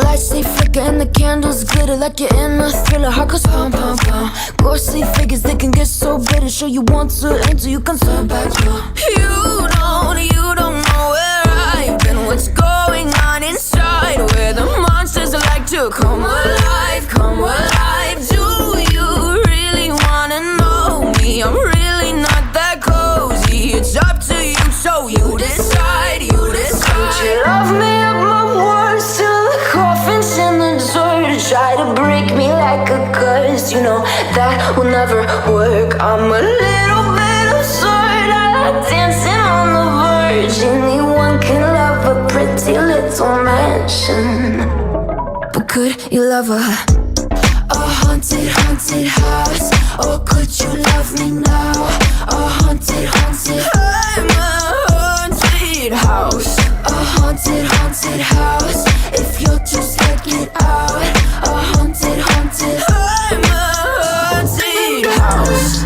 Lights they flicker and the candles glitter like you're in a thriller. Heart goes pum pum pum. Ghostly figures they can get so bitter. Sure you want to enter, you can turn back now. You don't know where I've been. What's going on inside? Where the monsters like to come alive, come alive. Do you really wanna know me? I'm really not that cozy. It's up to you, so you decide, you decide. Would you love me up my words till the coffin's in the dirt? Try to break me like a curse, you know that will never work. I'm a little bit absurd, I like dancing on the verge. Anyone can love a pretty little mansion, but could you love a haunted, haunted house? Or could you love me now? A haunted, haunted, I'm a haunted house. A haunted, haunted house. If you're too scared, get out. A haunted, haunted, I'm a haunted house.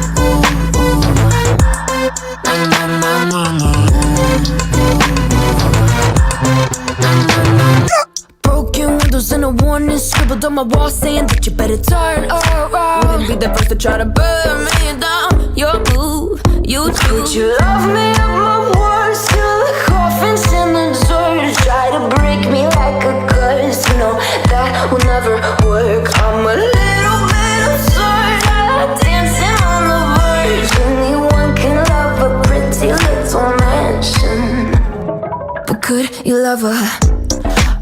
Broken windows and a warning scribbled on my wall saying that you better turn around. Wouldn't be the first to try to burn me down. You're blue, you too. Would you love me up my words till the coffin's in the dirt? Try to break me like a curse, you know that will never work. I'm a little bit absurd, I like dancing on the verge. Anyone can love a pretty little mansion, but could you love a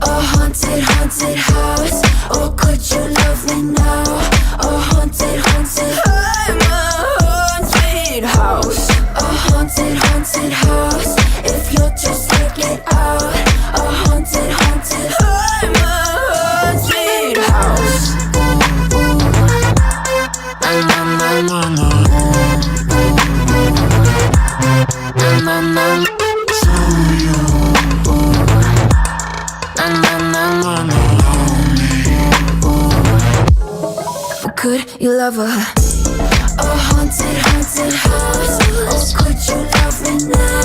haunted, haunted house? Or could you love me now? A haunted, haunted, I'm a haunted house. A haunted, haunted house. If you're too scared, get out. A haunted, haunted, I'm a haunted house. Could you love a haunted, haunted house? Or could you love me now?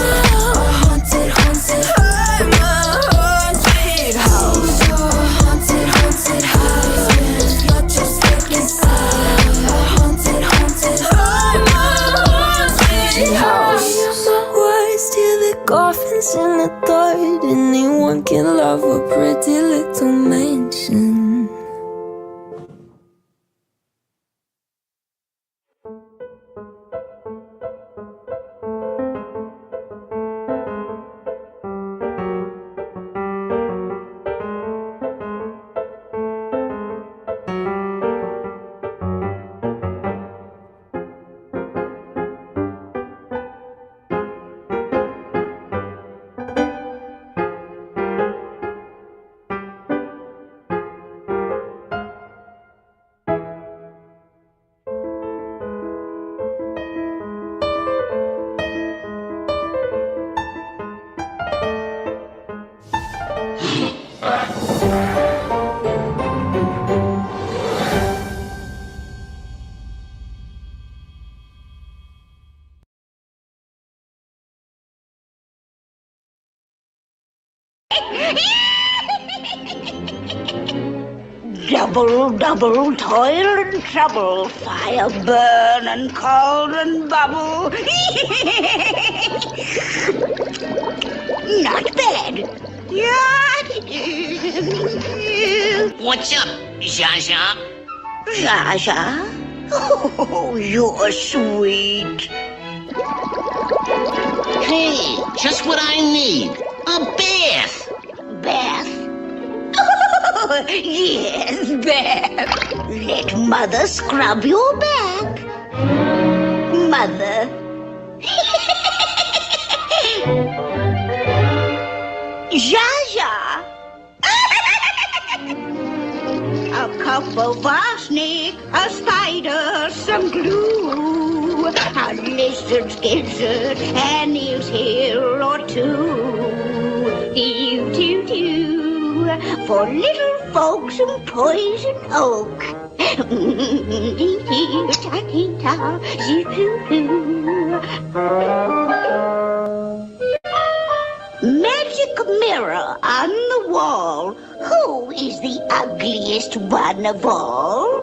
A haunted, haunted, I'm a haunted house. A haunted, haunted house. If you're just getting sad. A haunted, haunted, I'm a haunted house. My words till the coffin's in the dirt. Anyone can love a pretty little mansion. Double, double toil and trouble, fire burn and cauldron bubble. Not bad. What's up, Zsa Zsa? Zsa Zsa? Oh, you're sweet. Hey, just what I need. A bath. Bath? Yes, bath. Let Mother scrub your back. Mother. Zsa Zsa. A cup of arsenic, a spider, some glue, a lizard's gizzard, and his hair or two. Do. For little folks and poison oak. Magic mirror on the wall. Who is the ugliest one of all?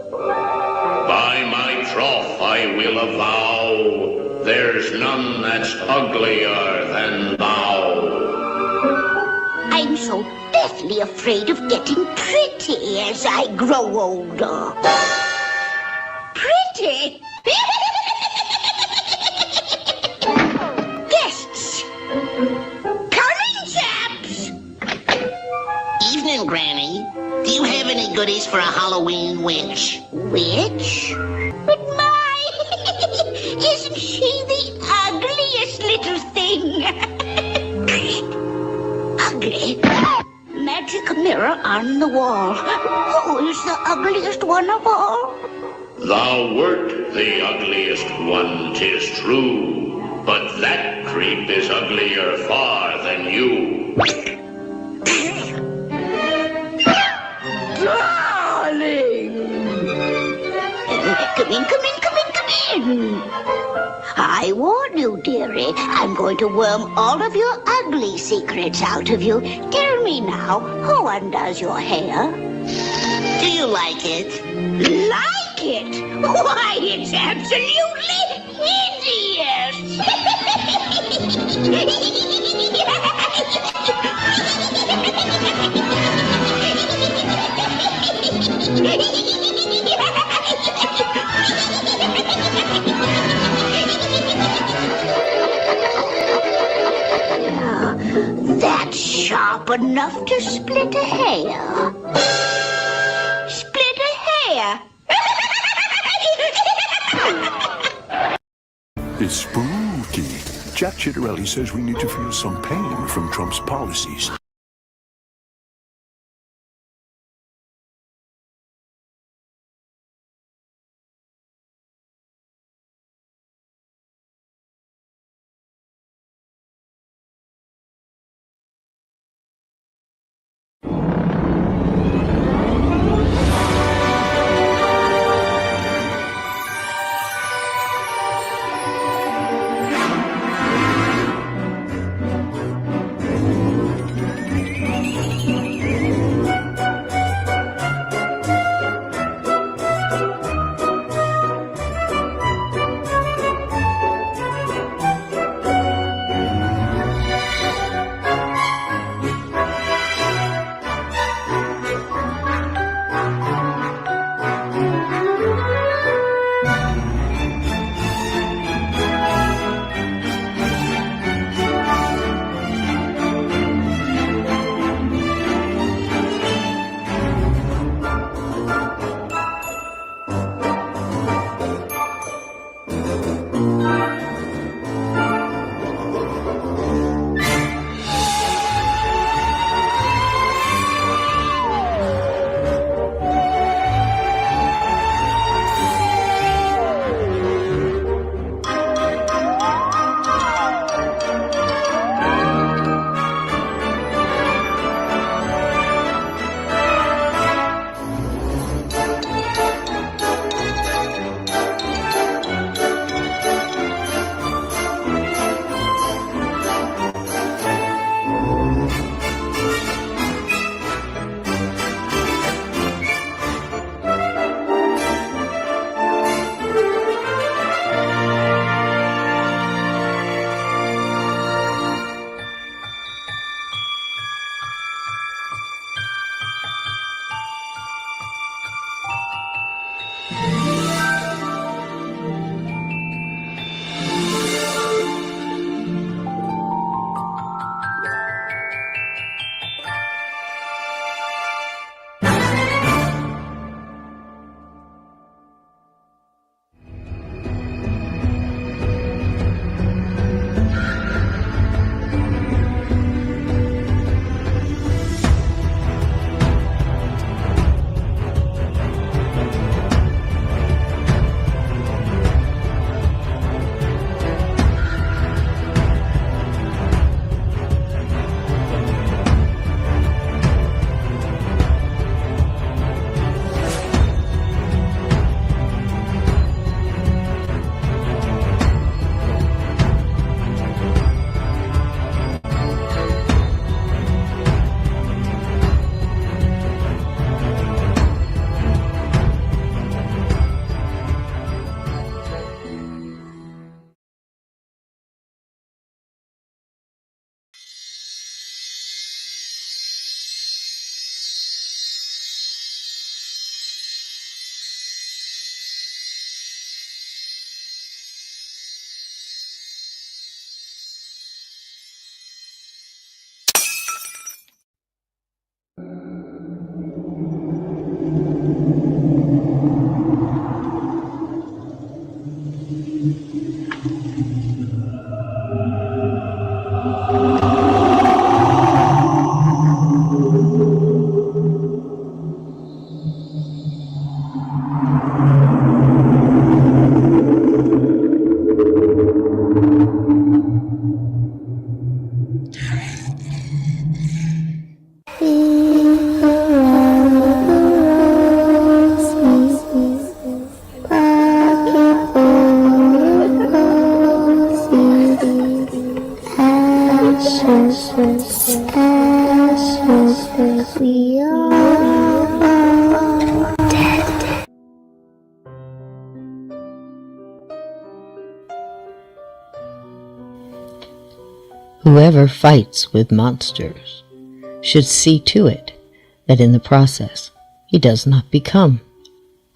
By my troth, I will avow, there's none that's uglier than thou. I'm so deathly afraid of getting pretty as I grow older. Pretty? Guests! Coming, chaps! Evening, Granny. Do you have any goodies for a Halloween witch? Witch? But my! Isn't she the ugliest little thing? Ugly? Magic mirror on the wall. Who is the ugliest one of all? Thou wert the ugliest one, 'tis true, but that creep is uglier far than you. Darling! Come in, come in, come in, come in! I warn you, dearie, I'm going to worm all of your ugly secrets out of you. Tell me now, who undoes your hair? Do you like it? Like it? Why, it's absolutely That's sharp enough to split a hair. Split a hair? It's spooky. Jack Cicerello says we need to feel some pain from Trump's policies. Whoever fights with monsters should see to it that in the process he does not become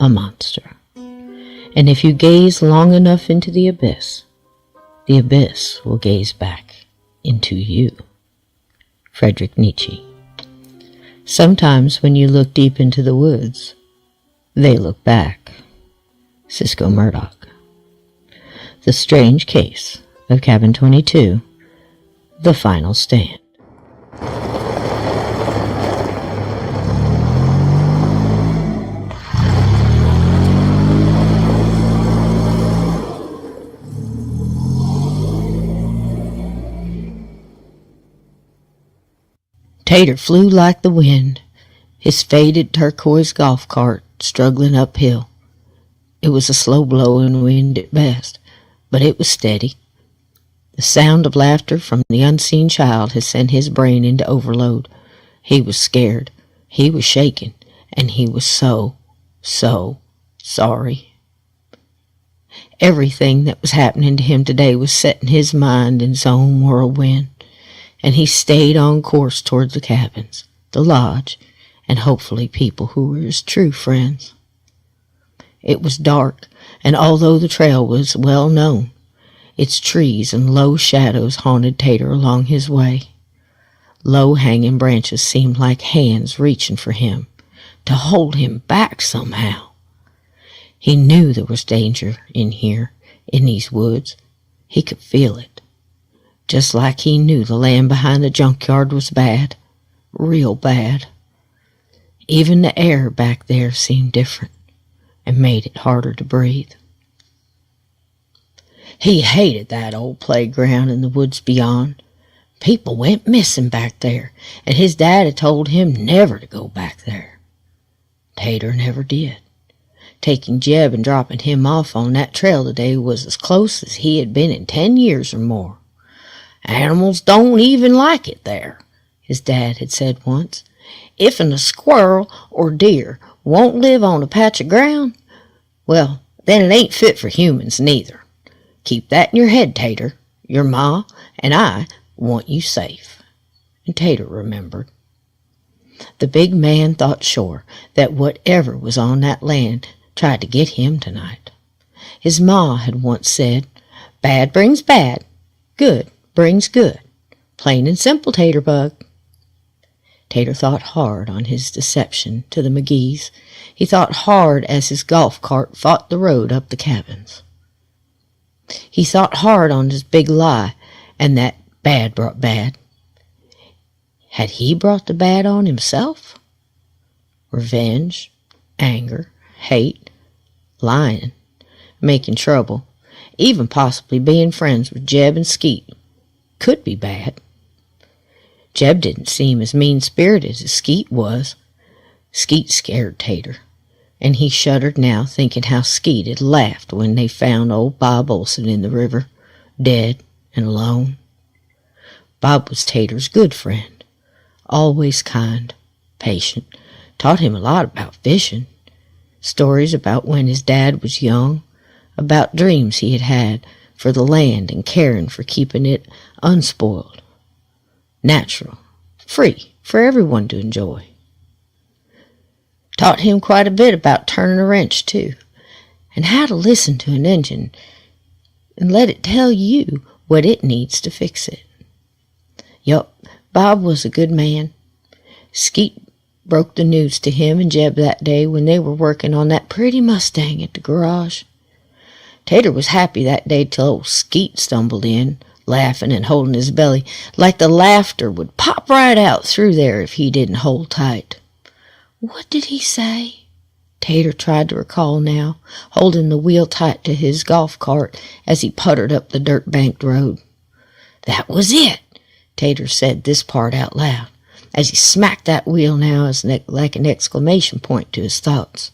a monster. And if you gaze long enough into the abyss will gaze back into you. Friedrich Nietzsche. Sometimes when you look deep into the woods, they look back. Cisco Murdoch. The Strange Case of Cabin 22, The Final Stand. Tater flew like the wind, his faded turquoise golf cart struggling uphill. It was a slow-blowing wind at best, but it was steady. The sound of laughter from the unseen child had sent his brain into overload. He was scared, he was shaken, and he was so sorry. Everything that was happening to him today was setting his mind in its own whirlwind, and he stayed on course toward the cabins, the lodge, and hopefully people who were his true friends. It was dark, and although the trail was well known, its trees and low shadows haunted Tater along his way. Low-hanging branches seemed like hands reaching for him, to hold him back somehow. He knew there was danger in here, in these woods. He could feel it. Just like he knew the land behind the junkyard was bad, real bad. Even the air back there seemed different and made it harder to breathe. He hated that old playground in the woods beyond. People went missing back there, and his dad had told him never to go back there. Tater never did. Taking Jeb and dropping him off on that trail today was as close as he had been in 10 years or more. "Animals don't even like it there," his dad had said once. "If'n a squirrel or deer won't live on a patch of ground, well, then it ain't fit for humans neither. Keep that in your head, Tater. Your ma and I want you safe." And Tater remembered. The big man thought sure that whatever was on that land tried to get him tonight. His ma had once said, "Bad brings bad, good brings good. Plain and simple, Taterbug." Tater thought hard on his deception to the McGees. He thought hard as his golf cart fought the road up the cabins. He thought hard on his big lie, and that bad brought bad. Had he brought the bad on himself? Revenge, anger, hate, lying, making trouble, even possibly being friends with Jeb and Skeet could be bad. Jeb didn't seem as mean-spirited as Skeet was. Skeet scared Tater, and he shuddered now thinking how Skeet had laughed when they found old Bob Olson in the river, dead and alone. Bob was Tater's good friend, always kind, patient, taught him a lot about fishing, stories about when his dad was young, about dreams he had had for the land and caring for keeping it unspoiled, natural, free for everyone to enjoy. Taught him quite a bit about turning a wrench, too, and how to listen to an engine and let it tell you what it needs to fix it. Yup, Bob was a good man. Skeet broke the news to him and Jeb that day when they were working on that pretty Mustang at the garage. Tater was happy that day till old Skeet stumbled in, laughing and holding his belly like the laughter would pop right out through there if he didn't hold tight. What did he say? Tater tried to recall now, holding the wheel tight to his golf cart as he puttered up the dirt-banked road. That was it, Tater said this part out loud, as he smacked that wheel now as like an exclamation point to his thoughts.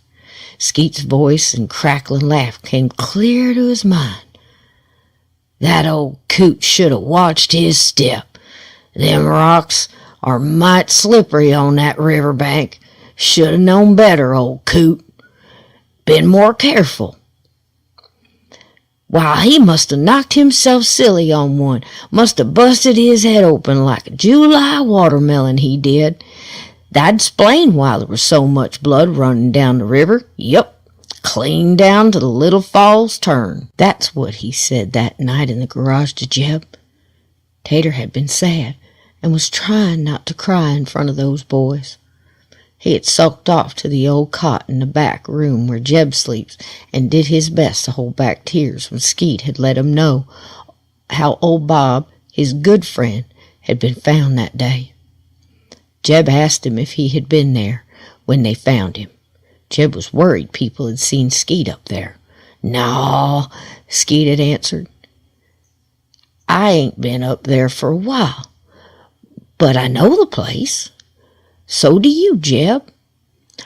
Skeet's voice and crackling laugh came clear to his mind. That old coot should have watched his step. Them rocks are might slippery on that river bank. Should have known better, old coot. Been more careful. Why, he must have knocked himself silly on one. Must have busted his head open like a July watermelon, he did. That'd explain why there was so much blood running down the river. Yup, clean down to the Little Falls turn. That's what he said that night in the garage to Jeb. Tater had been sad and was trying not to cry in front of those boys. He had sulked off to the old cot in the back room where Jeb sleeps and did his best to hold back tears when Skeet had let him know how old Bob, his good friend, had been found that day. Jeb asked him if he had been there when they found him. Jeb was worried people had seen Skeet up there. "No," Skeet had answered. "I ain't been up there for a while, but I know the place. So do you, Jeb.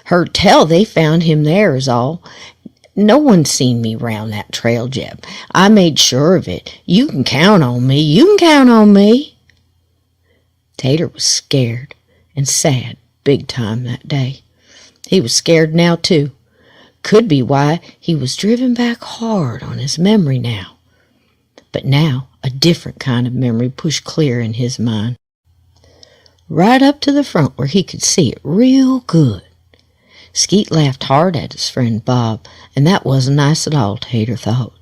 Heard tell they found him there is all. No one's seen me round that trail, Jeb. I made sure of it. You can count on me. You can count on me." Tater was scared and sad big time that day. He was scared now, too. Could be why he was driven back hard on his memory now. But now a different kind of memory pushed clear in his mind. Right up to the front where he could see it real good. Skeet laughed hard at his friend Bob, and that wasn't nice at all, Tater thought.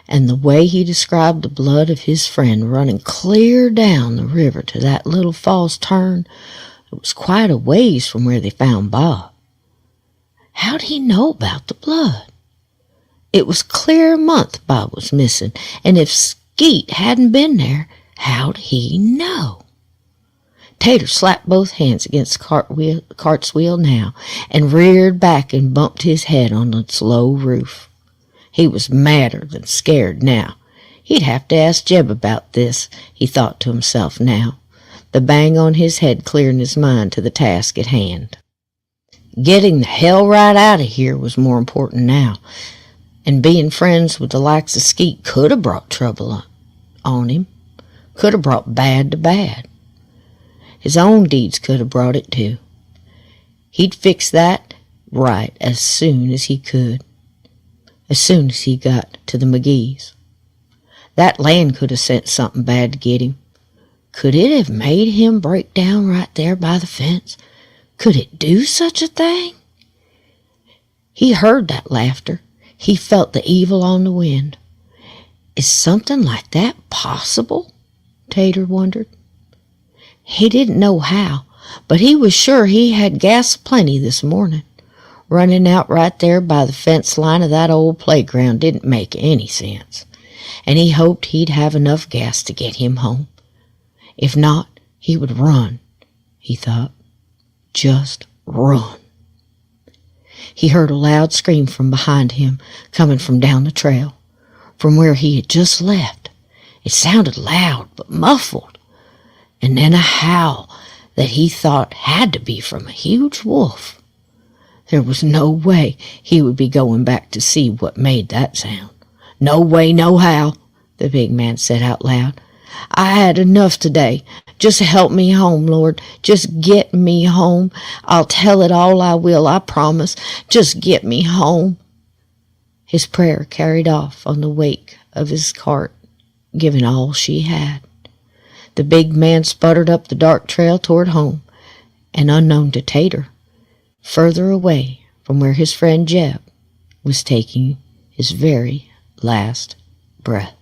And the way he described the blood of his friend running clear down the river to that Little Falls turn, it was quite a ways from where they found Bob. How'd he know about the blood? It was clear a month Bob was missing, and if Skeet hadn't been there, how'd he know? Tater slapped both hands against the cart's wheel now and reared back and bumped his head on its low roof. He was madder than scared now. He'd have to ask Jeb about this, he thought to himself now, the bang on his head clearing his mind to the task at hand. Getting the hell right out of here was more important now, and being friends with the likes of Skeet could have brought trouble on him, could have brought bad to bad. His own deeds could have brought it too. He'd fix that right as soon as he could, as soon as he got to the McGee's. That land could have sent something bad to get him. Could it have made him break down right there by the fence? Could it do such a thing? He heard that laughter. He felt the evil on the wind. Is something like that possible? Tater wondered. He didn't know how, but he was sure he had gas plenty this morning. Running out right there by the fence line of that old playground didn't make any sense, and he hoped he'd have enough gas to get him home. If not, he would run, he thought. Just run. He heard a loud scream from behind him, coming from down the trail, from where he had just left. It sounded loud but muffled, and then a howl that he thought had to be from a huge wolf. There was no way he would be going back to see what made that sound. "No way, no how," the big man said out loud. "I had enough today. Just help me home, Lord. Just get me home. I'll tell it all, I will, I promise. Just get me home." His prayer carried off on the wake of his cart, giving all she had. The big man sputtered up the dark trail toward home, and unknown to Tater, further away from where his friend Jeb was taking his very last breath.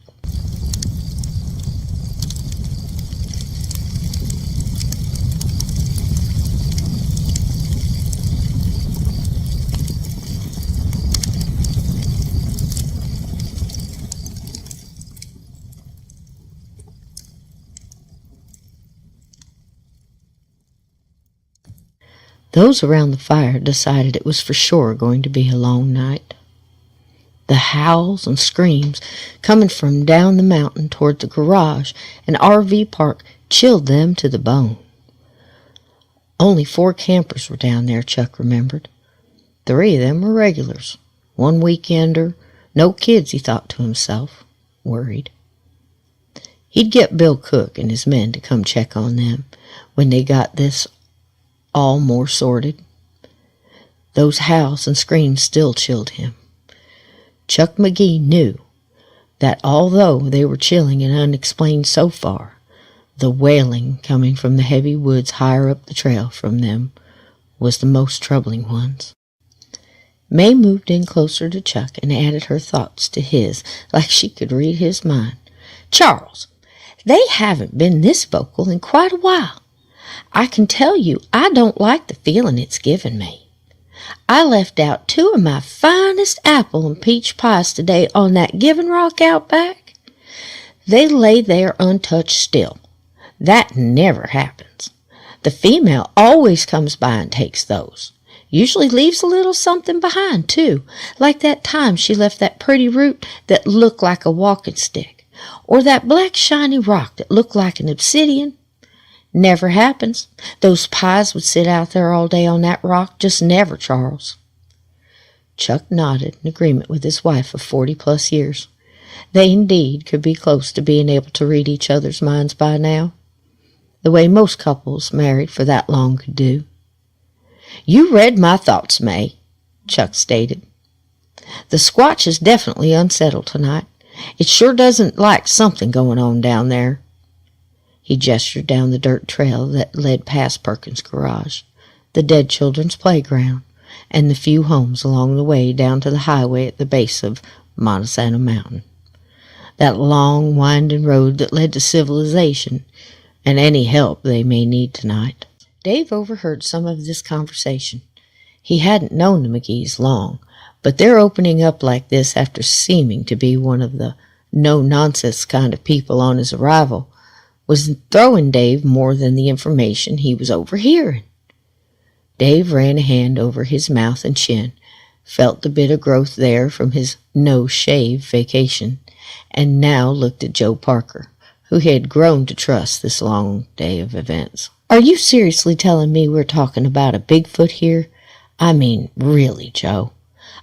Those around the fire decided it was for sure going to be a long night. The howls and screams coming from down the mountain toward the garage and RV park chilled them to the bone. Only 4 campers were down there, Chuck remembered. 3 of them were regulars. 1 weekender. No kids, he thought to himself, worried. He'd get Bill Cook and his men to come check on them when they got this all more sorted. Those howls and screams still chilled him. Chuck McGee knew that although they were chilling and unexplained so far, the wailing coming from the heavy woods higher up the trail from them was the most troubling ones. May moved in closer to Chuck and added her thoughts to his like she could read his mind. "Charles, they haven't been this vocal in quite a while. I can tell you I don't like the feeling it's given me. I left out 2 of my finest apple and peach pies today on that Giving Rock out back. They lay there untouched still. That never happens. The female always comes by and takes those. Usually leaves a little something behind, too, like that time she left that pretty root that looked like a walking stick, or that black shiny rock that looked like an obsidian. Never happens. Those pies would sit out there all day on that rock, just never, Charles." Chuck nodded in agreement with his wife of 40-plus years. They indeed could be close to being able to read each other's minds by now, the way most couples married for that long could do. "You read my thoughts, May," Chuck stated. "The Squatch is definitely unsettled tonight. It sure doesn't like something going on down there." He gestured down the dirt trail that led past Perkins' garage, the dead children's playground, and the few homes along the way down to the highway at the base of Montesano Mountain. That long, winding road that led to civilization and any help they may need tonight. Dave overheard some of this conversation. He hadn't known the McGees long, but their opening up like this after seeming to be one of the no-nonsense kind of people on his arrival was throwing Dave more than the information he was overhearing. Dave ran a hand over his mouth and chin, felt the bit of growth there from his no-shave vacation, and now looked at Joe Parker, who he had grown to trust this long day of events. "Are you seriously telling me we're talking about a Bigfoot here? I mean, really, Joe.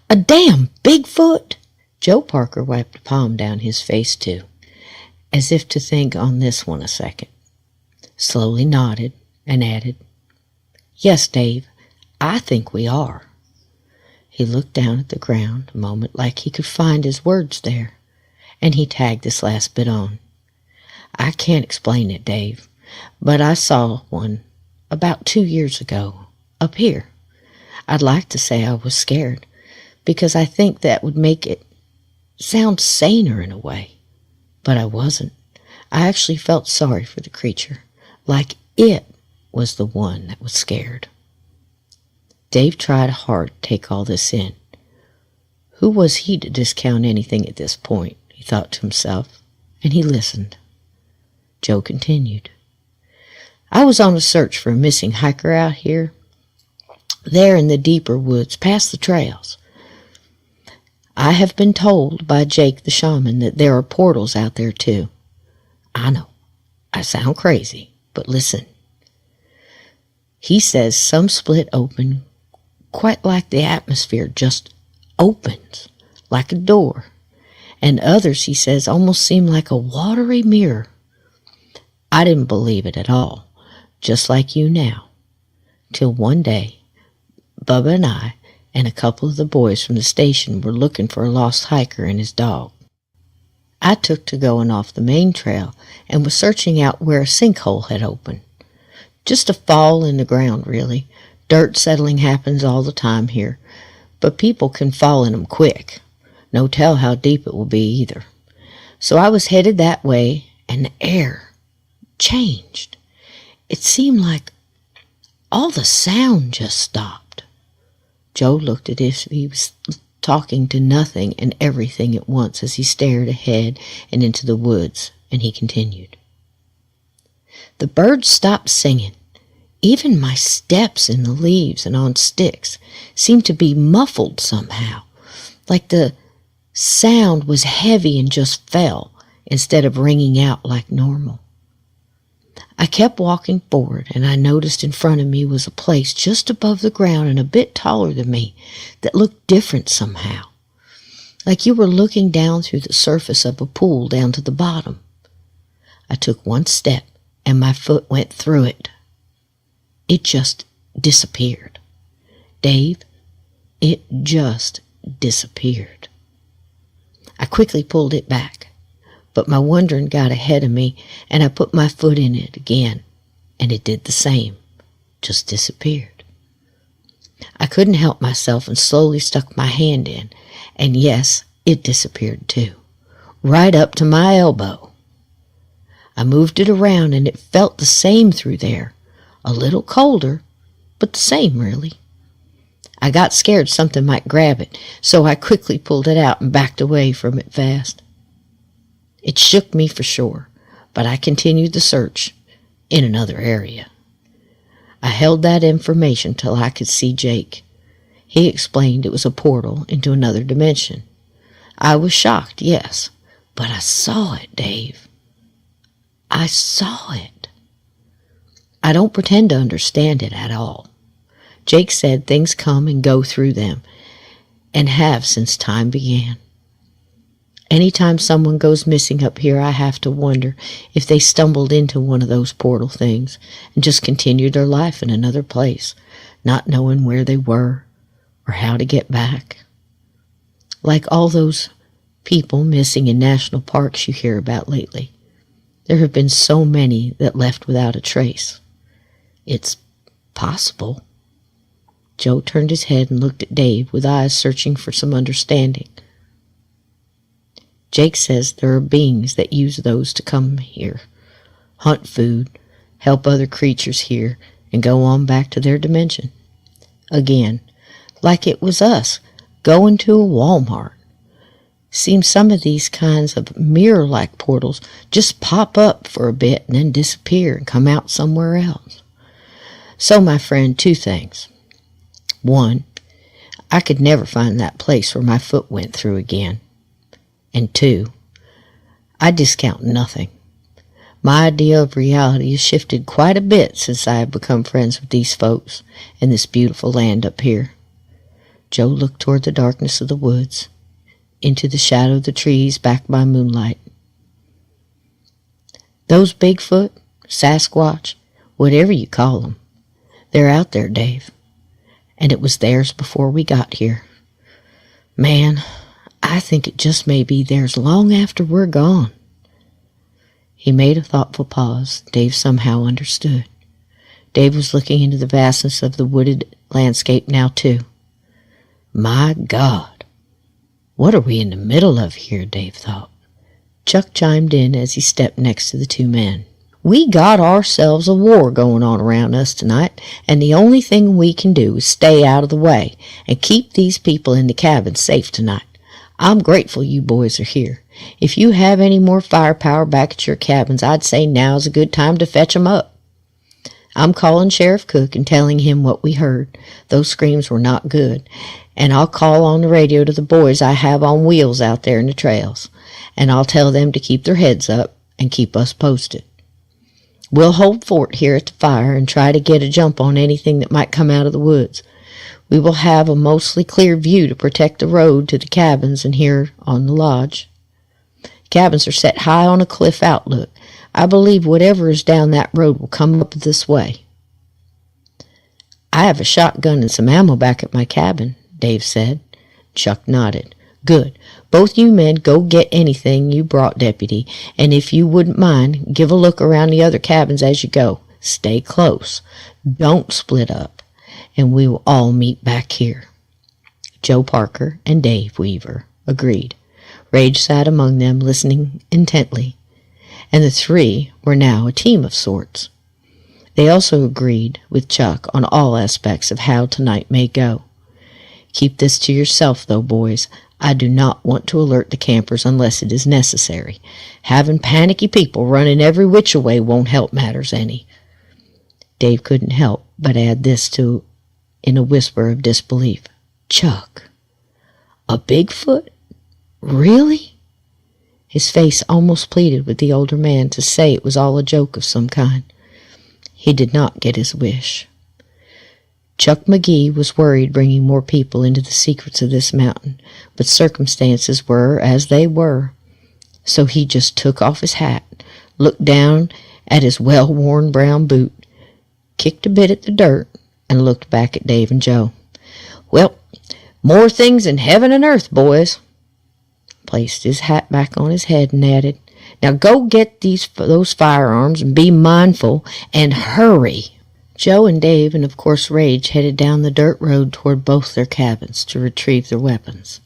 A damn Bigfoot?" Joe Parker wiped a palm down his face, too, as if to think on this one a second, slowly nodded, and added, "Yes, Dave, I think we are." He looked down at the ground a moment like he could find his words there, and he tagged this last bit on. "I can't explain it, Dave, but I saw one about 2 years ago, up here. I'd like to say I was scared, because I think that would make it sound saner in a way. But I wasn't. I actually felt sorry for the creature, like it was the one that was scared." Dave tried hard to take all this in. Who was he to discount anything at this point, he thought to himself, and he listened. Joe continued. "I was on a search for a missing hiker out here, there in the deeper woods past the trails. I have been told by Jake the shaman that there are portals out there too. I know, I sound crazy, but listen. He says some split open, quite like the atmosphere just opens, like a door, and others, he says, almost seem like a watery mirror. I didn't believe it at all, just like you now, till one day, Bubba and I and a couple of the boys from the station were looking for a lost hiker and his dog. I took to going off the main trail and was searching out where a sinkhole had opened. Just a fall in the ground, really. Dirt settling happens all the time here, but people can fall in 'em quick. No tell how deep it will be either. So I was headed that way, and the air changed. It seemed like all the sound just stopped." Joe looked as if he was talking to nothing and everything at once as he stared ahead and into the woods, and he continued. "The birds stopped singing. Even my steps in the leaves and on sticks seemed to be muffled somehow, like the sound was heavy and just fell instead of ringing out like normal. I kept walking forward, and I noticed in front of me was a place just above the ground and a bit taller than me that looked different somehow, like you were looking down through the surface of a pool down to the bottom. I took one step, and my foot went through it. It just disappeared. Dave, it just disappeared. I quickly pulled it back, but my wondering got ahead of me, and I put my foot in it again, and it did the same, just disappeared. I couldn't help myself and slowly stuck my hand in, and yes, it disappeared too, right up to my elbow. I moved it around, and it felt the same through there, a little colder, but the same really. I got scared something might grab it, so I quickly pulled it out and backed away from it fast. It shook me for sure, but I continued the search in another area. I held that information till I could see Jake. He explained it was a portal into another dimension. I was shocked, yes, but I saw it, Dave. I saw it. I don't pretend to understand it at all. Jake said things come and go through them, and have since time began. Anytime someone goes missing up here, I have to wonder if they stumbled into one of those portal things and just continued their life in another place, not knowing where they were or how to get back. Like all those people missing in national parks you hear about lately. There have been so many that left without a trace. It's possible. Joe turned his head and looked at Dave with eyes searching for some understanding. Jake says there are beings that use those to come here, hunt food, help other creatures here, and go on back to their dimension. Again, like it was us, going to a Walmart. Seems some of these kinds of mirror-like portals just pop up for a bit and then disappear and come out somewhere else. So, my friend, two things. One, I could never find that place where my foot went through again. And two, I discount nothing. My idea of reality has shifted quite a bit since I have become friends with these folks in this beautiful land up here. Joe looked toward the darkness of the woods, into the shadow of the trees back by moonlight. Those Bigfoot, Sasquatch, whatever you call them, they're out there, Dave. And it was theirs before we got here. Man, I think it just may be theirs long after we're gone. He made a thoughtful pause. Dave somehow understood. Dave was looking into the vastness of the wooded landscape now, too. My God, what are we in the middle of here, Dave thought. Chuck chimed in as he stepped next to the two men. We got ourselves a war going on around us tonight, and the only thing we can do is stay out of the way and keep these people in the cabin safe tonight. I'm grateful you boys are here. If you have any more firepower back at your cabins, I'd say now's a good time to fetch 'em up. I'm calling Sheriff Cook and telling him what we heard. Those screams were not good. And I'll call on the radio to the boys I have on wheels out there in the trails. And I'll tell them to keep their heads up and keep us posted. We'll hold fort here at the fire and try to get a jump on anything that might come out of the woods. We will have a mostly clear view to protect the road to the cabins and here on the lodge. Cabins are set high on a cliff outlook. I believe whatever is down that road will come up this way. I have a shotgun and some ammo back at my cabin, Dave said. Chuck nodded. Good. Both you men go get anything you brought, Deputy, and if you wouldn't mind, give a look around the other cabins as you go. Stay close. Don't split up, and we will all meet back here. Joe Parker and Dave Weaver agreed. Rage sat among them, listening intently, and the three were now a team of sorts. They also agreed with Chuck on all aspects of how tonight may go. Keep this to yourself, though, boys. I do not want to alert the campers unless it is necessary. Having panicky people running every which way won't help matters any. Dave couldn't help but add this to in a whisper of disbelief. Chuck, a Bigfoot? Really? His face almost pleaded with the older man to say it was all a joke of some kind. He did not get his wish. Chuck McGee was worried bringing more people into the secrets of this mountain, but circumstances were as they were. So he just took off his hat, looked down at his well-worn brown boot, kicked a bit at the dirt, and looked back at Dave and Joe. Well, more things in heaven and earth, boys. Placed his hat back on his head and added, now go get those firearms and be mindful and hurry. Joe and Dave and of course Rage headed down the dirt road toward both their cabins to retrieve their weapons,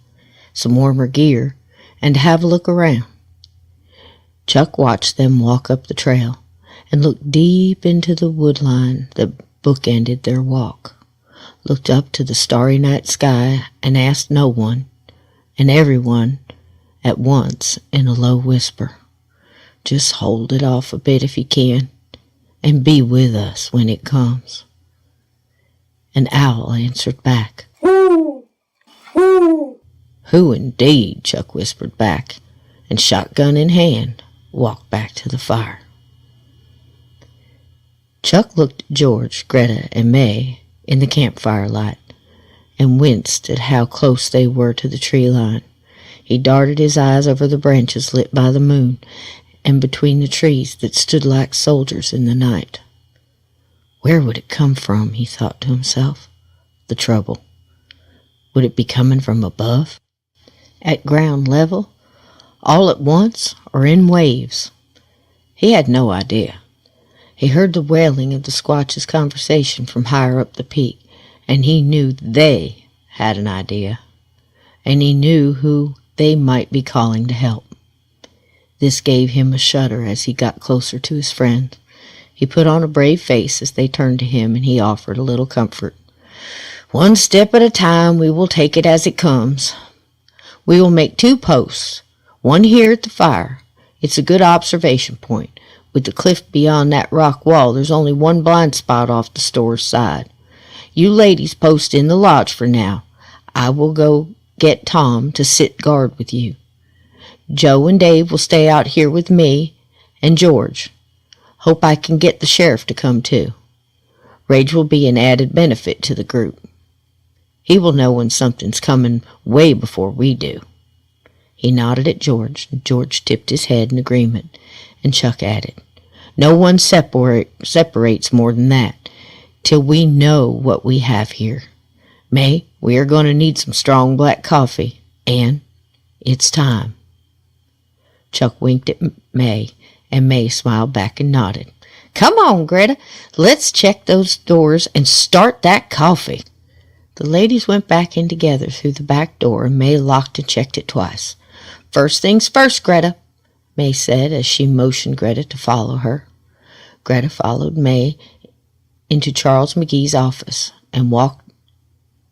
some warmer gear, and to have a look around. Chuck watched them walk up the trail and looked deep into the woodline that bookended their walk, looked up to the starry night sky and asked no one and everyone at once in a low whisper, just hold it off a bit if you can, and be with us when it comes. An owl answered back. Who? Who? Who indeed, Chuck whispered back, and shotgun in hand, walked back to the fire. Chuck looked at George, Greta, and May in the campfire light, and winced at how close they were to the tree line. He darted his eyes over the branches lit by the moon, and between the trees that stood like soldiers in the night. Where would it come from, he thought to himself, the trouble? Would it be coming from above? At ground level? All at once? Or in waves? He had no idea. He heard the wailing of the Squatch's conversation from higher up the peak, and he knew they had an idea, and he knew who they might be calling to help. This gave him a shudder as he got closer to his friend. He put on a brave face as they turned to him, and he offered a little comfort. One step at a time, we will take it as it comes. We will make 2 posts, one here at the fire. It's a good observation point. With the cliff beyond that rock wall, there's only one blind spot off the store's side. You ladies post in the lodge for now. I will go get Tom to sit guard with you. Joe and Dave will stay out here with me and George. Hope I can get the sheriff to come too. Rage will be an added benefit to the group. He will know when something's coming way before we do. He nodded at George, and George tipped his head in agreement, and Chuck added, no one separates more than that, till we know what we have here. May, we are going to need some strong black coffee, and it's time. Chuck winked at May, and May smiled back and nodded. Come on, Greta, let's check those doors and start that coffee. The ladies went back in together through the back door, and May locked and checked it twice. First things first, Greta, May said as she motioned Greta to follow her. Greta followed May into Charles McGee's office and walked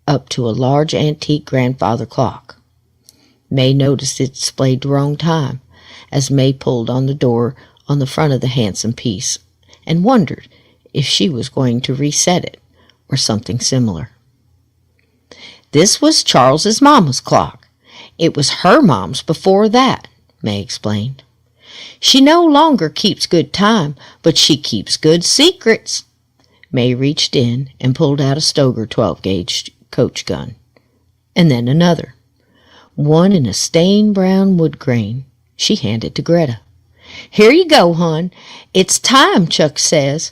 up to a large antique grandfather clock. May noticed it displayed the wrong time as May pulled on the door on the front of the handsome piece and wondered if she was going to reset it or something similar. This was Charles's mama's clock. It was her mom's before that, May explained. She no longer keeps good time, but she keeps good secrets. May reached in and pulled out a Stoger 12-gauge coach gun, and then another, one in a stained brown wood grain. She handed to Greta. Here you go, hon. It's time, Chuck says.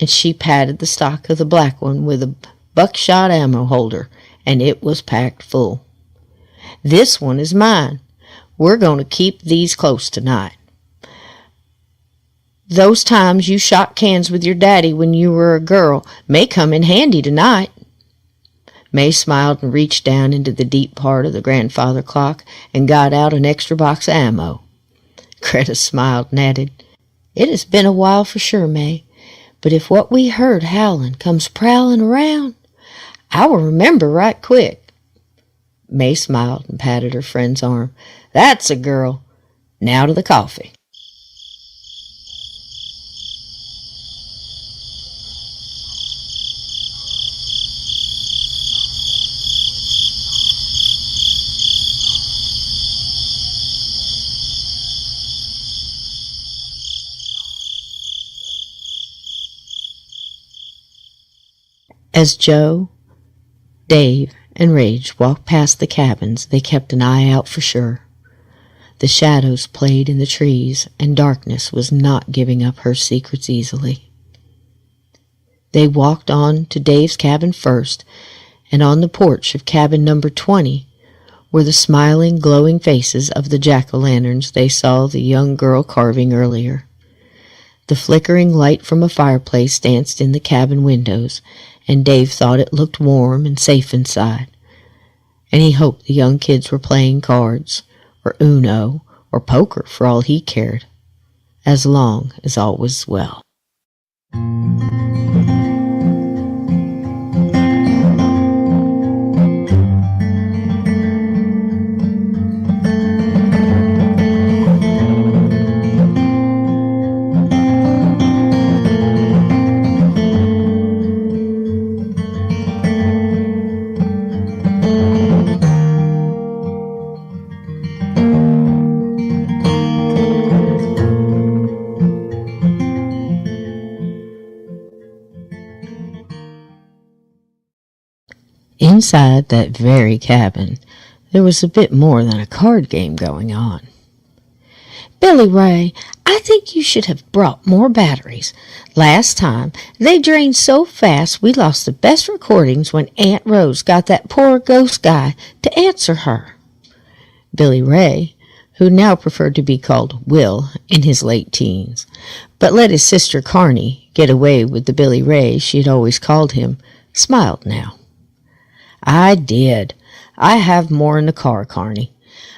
And she patted the stock of the black one with a buckshot ammo holder, and it was packed full. This one is mine. We're going to keep these close tonight. Those times you shot cans with your daddy when you were a girl may come in handy tonight. May smiled and reached down into the deep part of the grandfather clock and got out an extra box of ammo. Greta smiled and added, It has been a while for sure, May, but if what we heard howling comes prowling around, I will remember right quick. May smiled and patted her friend's arm. That's a girl. Now to the coffee. As Joe, Dave, and Rage walked past the cabins, they kept an eye out for sure. The shadows played in the trees, and darkness was not giving up her secrets easily. They walked on to Dave's cabin first, and on the porch of cabin number 20 were the smiling, glowing faces of the jack-o'-lanterns they saw the young girl carving earlier. The flickering light from a fireplace danced in the cabin windows, and Dave thought it looked warm and safe inside, and he hoped the young kids were playing cards, or Uno, or poker for all he cared, as long as all was well. Inside that very cabin, there was a bit more than a card game going on. "Billy Ray, I think you should have brought more batteries. Last time, they drained so fast we lost the best recordings when Aunt Rose got that poor ghost guy to answer her." Billy Ray, who now preferred to be called Will in his late teens, but let his sister Carney get away with the Billy Ray she had always called him, smiled now. "I did. I have more in the car, Carney.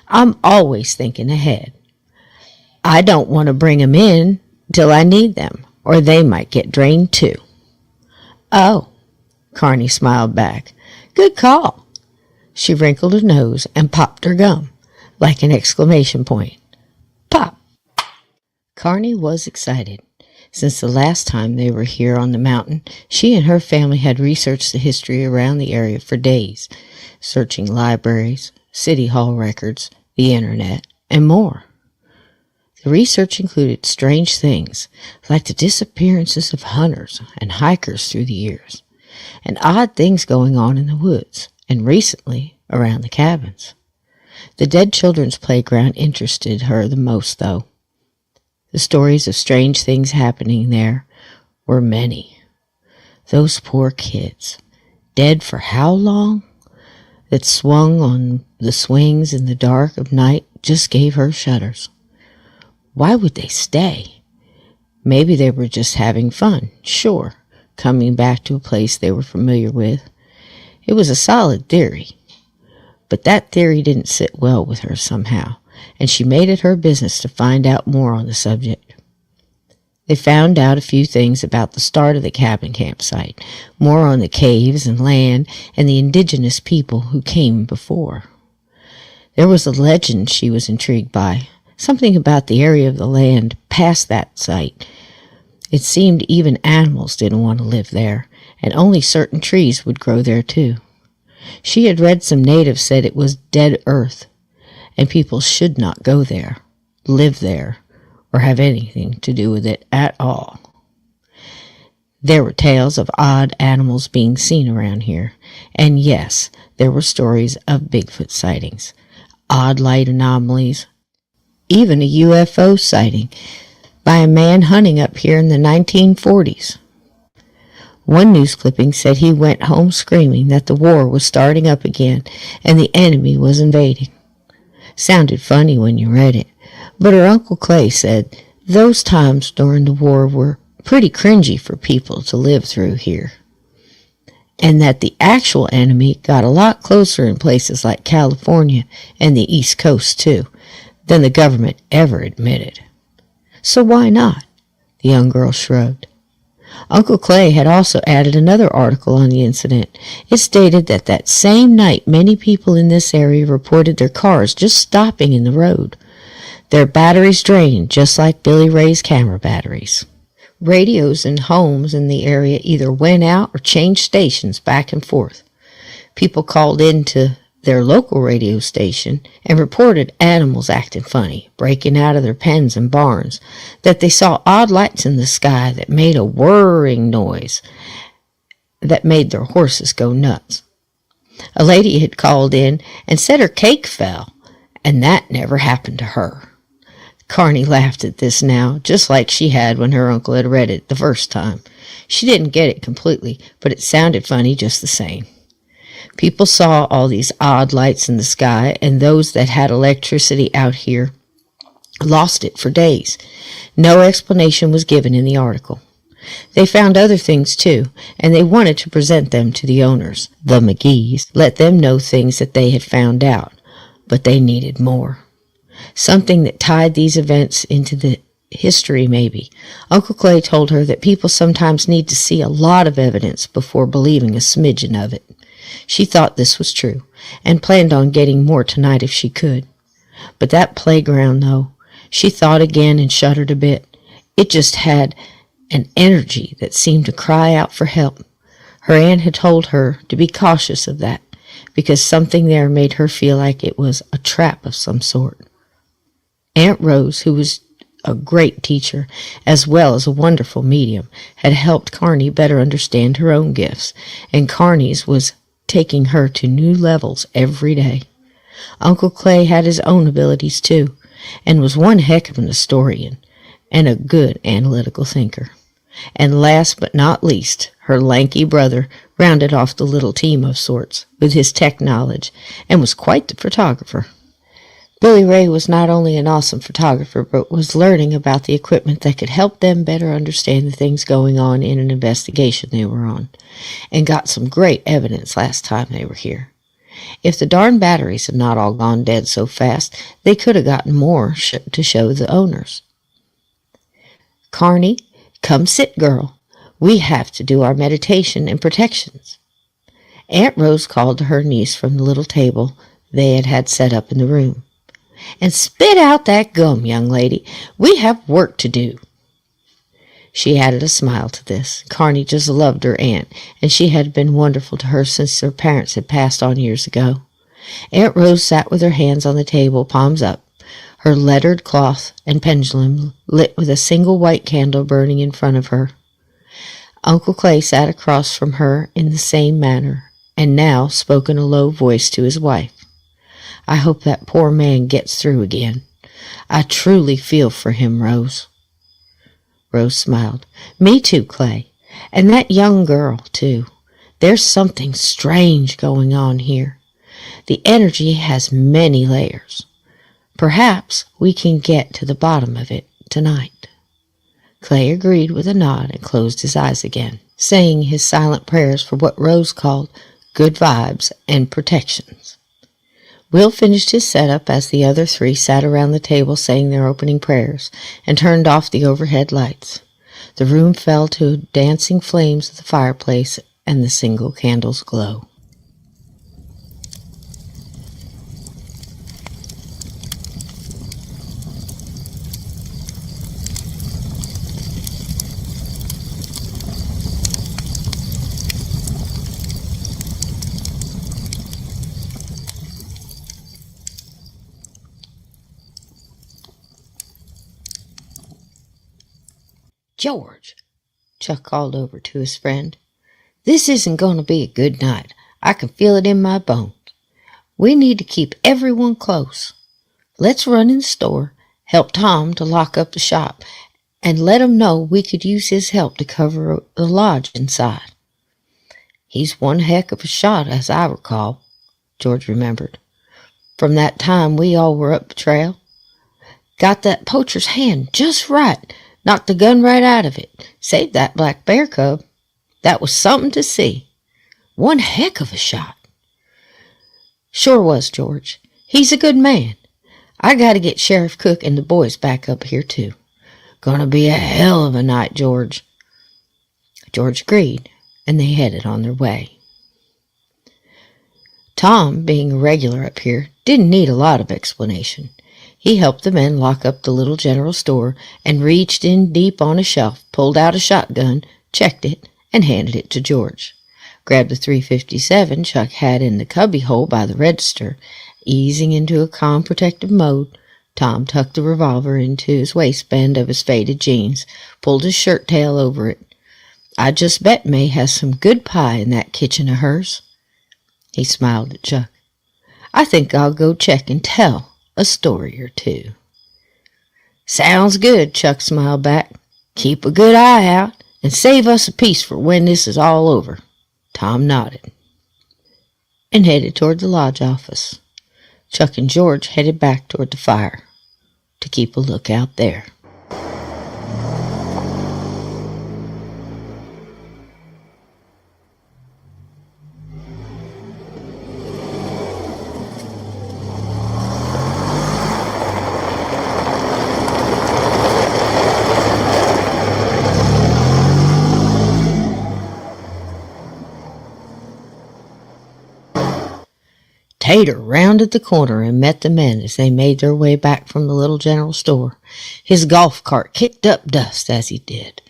I'm always thinking ahead. I don't want to bring 'em in till I need them, or they might get drained too." "Oh," Carney smiled back. "Good call." She wrinkled her nose and popped her gum, like an exclamation point. Pop! Carney was excited. Since the last time they were here on the mountain, she and her family had researched the history around the area for days, searching libraries, city hall records, the internet, and more. The research included strange things, like the disappearances of hunters and hikers through the years, and odd things going on in the woods, and recently around the cabins. The dead children's playground interested her the most, though. The stories of strange things happening there were many. Those poor kids, dead for how long, that swung on the swings in the dark of night, just gave her shudders. Why would they stay? Maybe they were just having fun, sure, coming back to a place they were familiar with. It was a solid theory. But that theory didn't sit well with her somehow, and she made it her business to find out more on the subject. They found out a few things about the start of the cabin campsite, more on the caves and land and the indigenous people who came before. There was a legend she was intrigued by, something about the area of the land past that site. It seemed even animals didn't want to live there, and only certain trees would grow there too. She had read some natives said it was dead earth, and people should not go there, live there, or have anything to do with it at all. There were tales of odd animals being seen around here, and yes, there were stories of Bigfoot sightings, odd light anomalies, even a UFO sighting by a man hunting up here in the 1940s. One news clipping said he went home screaming that the war was starting up again and the enemy was invading. Sounded funny when you read it, but her Uncle Clay said those times during the war were pretty cringy for people to live through here, and that the actual enemy got a lot closer in places like California and the East Coast too than the government ever admitted. So why not? The young girl shrugged. Uncle Clay had also added another article on the incident. It stated that that same night many people in this area reported their cars just stopping in the road. Their batteries drained, just like Billy Ray's camera batteries. Radios in homes in the area either went out or changed stations back and forth. People called into their local radio station and reported animals acting funny, breaking out of their pens and barns, that they saw odd lights in the sky that made a whirring noise, that made their horses go nuts. A lady had called in and said her cake fell, and that never happened to her. Carney laughed at this now, just like she had when her uncle had read it the first time. She didn't get it completely, but it sounded funny just the same. People saw all these odd lights in the sky, and those that had electricity out here lost it for days. No explanation was given in the article. They found other things too, and they wanted to present them to the owners, the McGees, let them know things that they had found out, but they needed more. Something that tied these events into the history, maybe. Uncle Clay told her that people sometimes need to see a lot of evidence before believing a smidgen of it. She thought this was true, and planned on getting more tonight if she could. But that playground, though, she thought again and shuddered a bit. It just had an energy that seemed to cry out for help. Her aunt had told her to be cautious of that, because something there made her feel like it was a trap of some sort. Aunt Rose, who was a great teacher, as well as a wonderful medium, had helped Carney better understand her own gifts, and Carney's was taking her to new levels every day. Uncle Clay had his own abilities too, and was one heck of an historian, and a good analytical thinker. And last but not least, her lanky brother rounded off the little team of sorts with his tech knowledge, and was quite the photographer. Billy Ray was not only an awesome photographer, but was learning about the equipment that could help them better understand the things going on in an investigation they were on, and got some great evidence last time they were here. If the darn batteries had not all gone dead so fast, they could have gotten more to show the owners. "Carney, come sit, girl. We have to do our meditation and protections." Aunt Rose called to her niece from the little table they had set up in the room. "And spit out that gum, young lady. We have work to do." She added a smile to this. Carney just loved her aunt, and she had been wonderful to her since her parents had passed on years ago. Aunt Rose sat with her hands on the table, palms up, her lettered cloth and pendulum lit with a single white candle burning in front of her. Uncle Clay sat across from her in the same manner, and now spoke in a low voice to his wife. "I hope that poor man gets through again. I truly feel for him, Rose." Rose smiled. "Me too, Clay. And that young girl, too. There's something strange going on here. The energy has many layers. Perhaps we can get to the bottom of it tonight." Clay agreed with a nod and closed his eyes again, saying his silent prayers for what Rose called good vibes and protections. Will finished his setup as the other three sat around the table saying their opening prayers, and turned off the overhead lights. The room fell to dancing flames of the fireplace and the single candle's glow. "George," Chuck called over to his friend, "this isn't going to be a good night. I can feel it in my bones. We need to keep everyone close. Let's run in the store, help Tom to lock up the shop, and let him know we could use his help to cover the lodge inside." "He's one heck of a shot, as I recall," George remembered, "from that time we all were up the trail. Got that poacher's hand just right. Knocked the gun right out of it. Saved that black bear cub. That was something to see. One heck of a shot." "Sure was, George. He's a good man. I got to get Sheriff Cook and the boys back up here, too. Gonna be a hell of a night, George." George agreed, and they headed on their way. Tom, being a regular up here, didn't need a lot of explanation. He helped the men lock up the little general store, and reached in deep on a shelf, pulled out a shotgun, checked it, and handed it to George. Grabbed the .357 Chuck had in the cubbyhole by the register. Easing into a calm, protective mode, Tom tucked the revolver into his waistband of his faded jeans, pulled his shirt tail over it, I just bet May has some good pie in that kitchen of hers." He smiled at Chuck. "I think I'll go check and tell a story or two." "Sounds good," Chuck smiled back. "Keep a good eye out and save us a piece for when this is all over." Tom nodded and headed toward the lodge office. Chuck and George headed back toward the fire to keep a lookout there. Tater rounded the corner and met the men as they made their way back from the little general store. His golf cart kicked up dust as he did,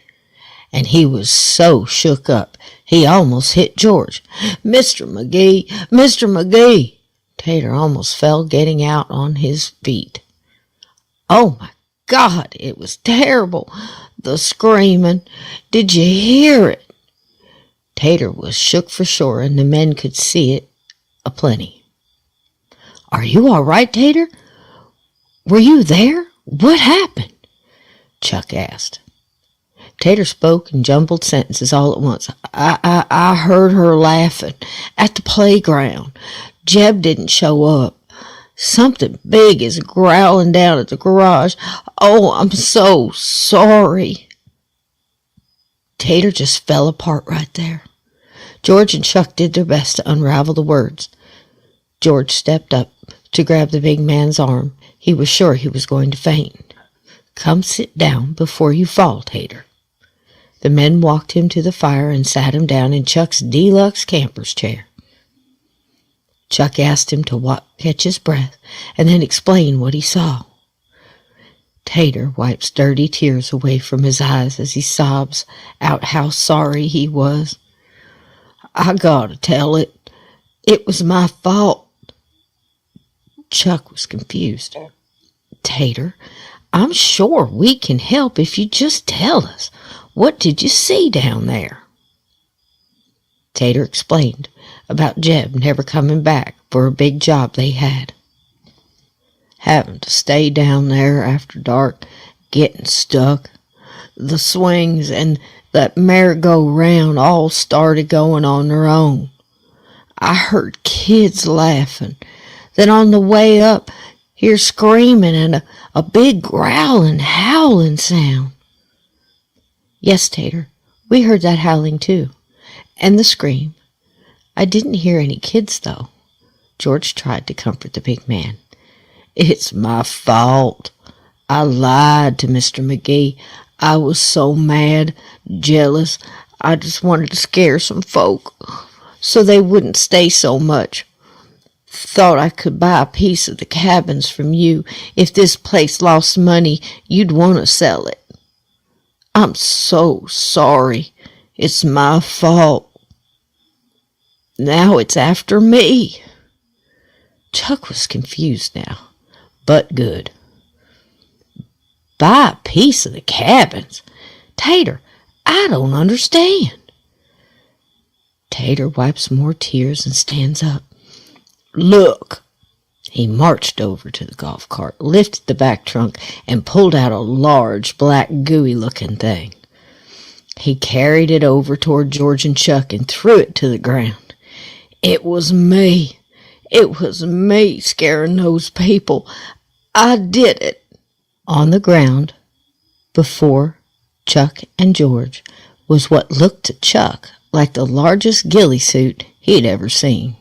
and he was so shook up he almost hit George. "Mr. McGee! Mr. McGee!" Tater almost fell getting out on his feet. "Oh, my God, it was terrible! The screaming! Did you hear it?" Tater was shook for sure, and the men could see it aplenty. "Are you all right, Tater? Were you there? What happened?" Chuck asked. Tater spoke in jumbled sentences all at once. I heard her laughing at the playground. Jeb didn't show up. Something big is growling down at the garage. Oh, I'm so sorry." Tater just fell apart right there. George and Chuck did their best to unravel the words. George stepped up to grab the big man's arm. He was sure he was going to faint. "Come sit down before you fall, Tater." The men walked him to the fire and sat him down in Chuck's deluxe camper's chair. Chuck asked him to catch his breath and then explain what he saw. Tater wipes dirty tears away from his eyes as he sobs out how sorry he was. "I gotta tell it. It was my fault." Chuck was confused. "Tater, I'm sure we can help if you just tell us. What did you see down there?" Tater explained about Jeb never coming back for a big job they had. Having to stay down there after dark, getting stuck. The swings and that merry-go-round all started going on their own. I heard kids laughing. Then on the way up, hear screaming and a big growling, howling sound. "Yes, Tater, we heard that howling too, and the scream. I didn't hear any kids, though." George tried to comfort the big man. "It's my fault. I lied to Mr. McGee. I was so mad, jealous. I just wanted to scare some folk so they wouldn't stay so much. Thought I could buy a piece of the cabins from you. If this place lost money, you'd want to sell it. I'm so sorry. It's my fault. Now it's after me." Chuck was confused now, but good. "Buy a piece of the cabins? Tater, I don't understand." Tater wipes more tears and stands up. "Look." He marched over to the golf cart, lifted the back trunk, and pulled out a large, black, gooey-looking thing. He carried it over toward George and Chuck and threw it to the ground. "It was me. It was me scaring those people. I did it." On the ground, before Chuck and George, was what looked to Chuck like the largest ghillie suit he'd ever seen,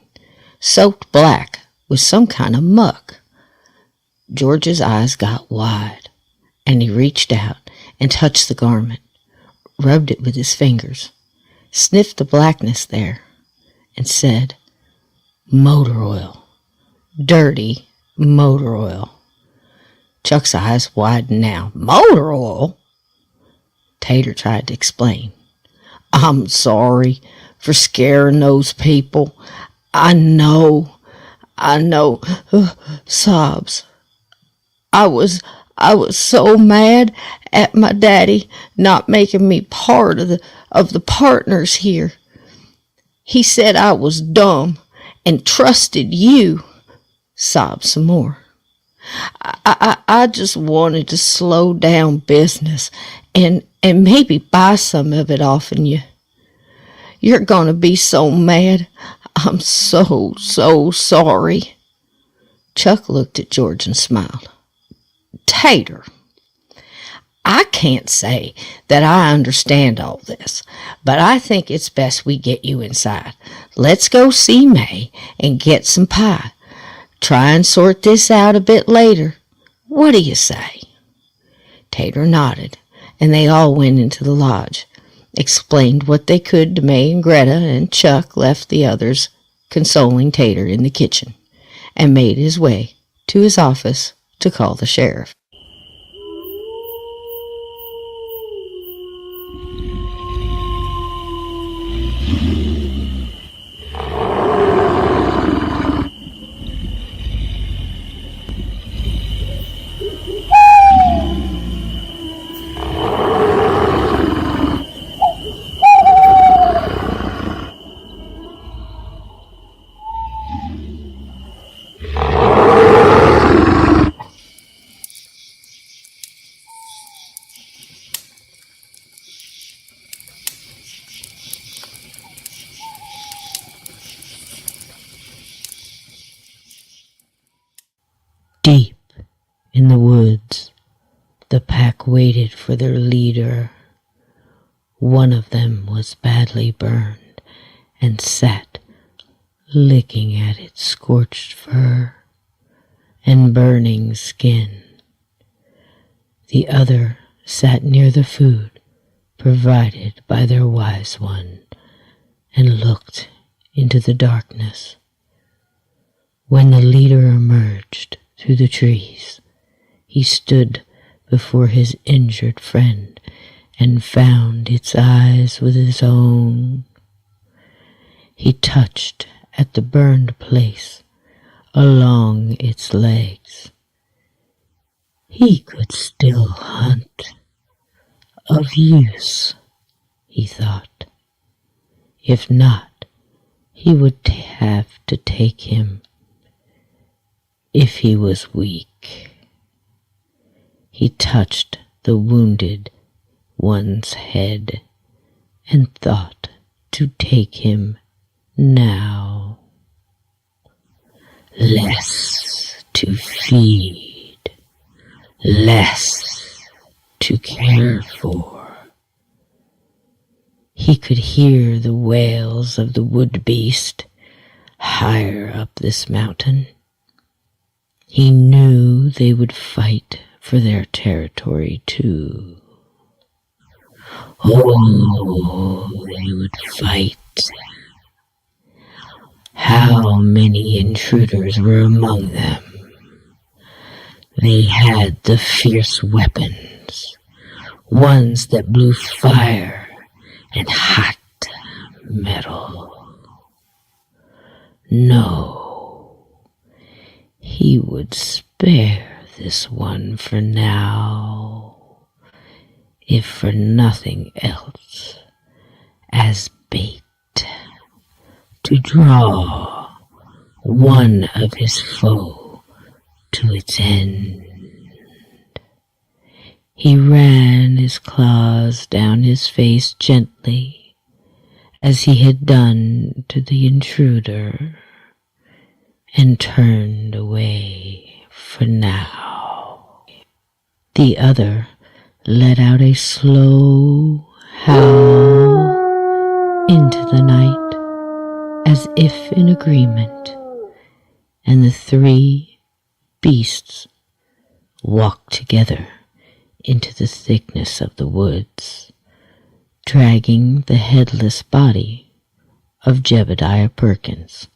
soaked black with some kind of muck. George's eyes got wide, and he reached out and touched the garment, rubbed it with his fingers, sniffed the blackness there, and said, "Motor oil. Dirty motor oil." Chuck's eyes widened now. "Motor oil?" Tater tried to explain. "I'm sorry for scaring those people. I know. Sobs. I was so mad at my daddy not making me part of of the partners here. He said I was dumb and trusted you. Sobbed some more. I just wanted to slow down business and maybe buy some of it off of you. You're gonna be so mad. I'm so sorry. Chuck looked at George and smiled. Tater, I can't say that I understand all this, but I think it's best we get you inside. Let's go see May and get some pie. Try and sort this out a bit later. What do you say? Tater nodded, and they all went into the lodge, explained what they could to May and Greta, and Chuck left the others consoling Tater in the kitchen, and made his way to his office to call the sheriff. Deep in the woods, the pack waited for their leader. One of them was badly burned and sat licking at its scorched fur and burning skin. The other sat near the food provided by their wise one and looked into the darkness. When the leader emerged through the trees, he stood before his injured friend and found its eyes with his own. He touched at the burned place along its legs. He could still hunt. Of use, he thought. If not, he would have to take him. If he was weak. He touched the wounded one's head and thought to take him now. Less to feed, less to care for. He could hear the wails of the wood beast higher up this mountain. He knew they would fight for their territory too. Oh, they would fight. How many intruders were among them? They had the fierce weapons, ones that blew fire and hot metal. No. He would spare this one for now, if for nothing else, as bait to draw one of his foe to its end. He ran his claws down his face gently, as he had done to the intruder, and turned away for now. The other let out a slow howl into the night, as if in agreement, and the three beasts walked together into the thickness of the woods, dragging the headless body of Jebediah Perkins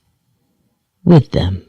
with them.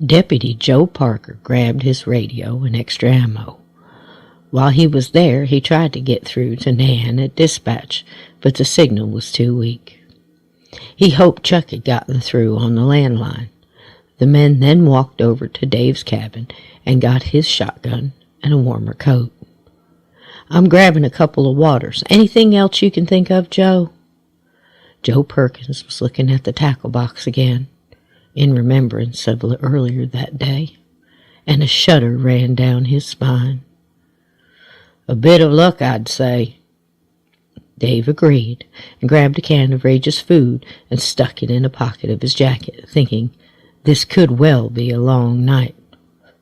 Deputy Joe Parker grabbed his radio and extra ammo. While he was there, he tried to get through to Nan at dispatch, but the signal was too weak. He hoped Chuck had gotten through on the landline. The men then walked over to Dave's cabin and got his shotgun and a warmer coat. "I'm grabbing a couple of waters. Anything else you can think of, Joe?" Joe Perkins was looking at the tackle box again, in remembrance of earlier that day, and a shudder ran down his spine. "A bit of luck, I'd say." Dave agreed and grabbed a can of Rage's food and stuck it in a pocket of his jacket, thinking this could well be a long night.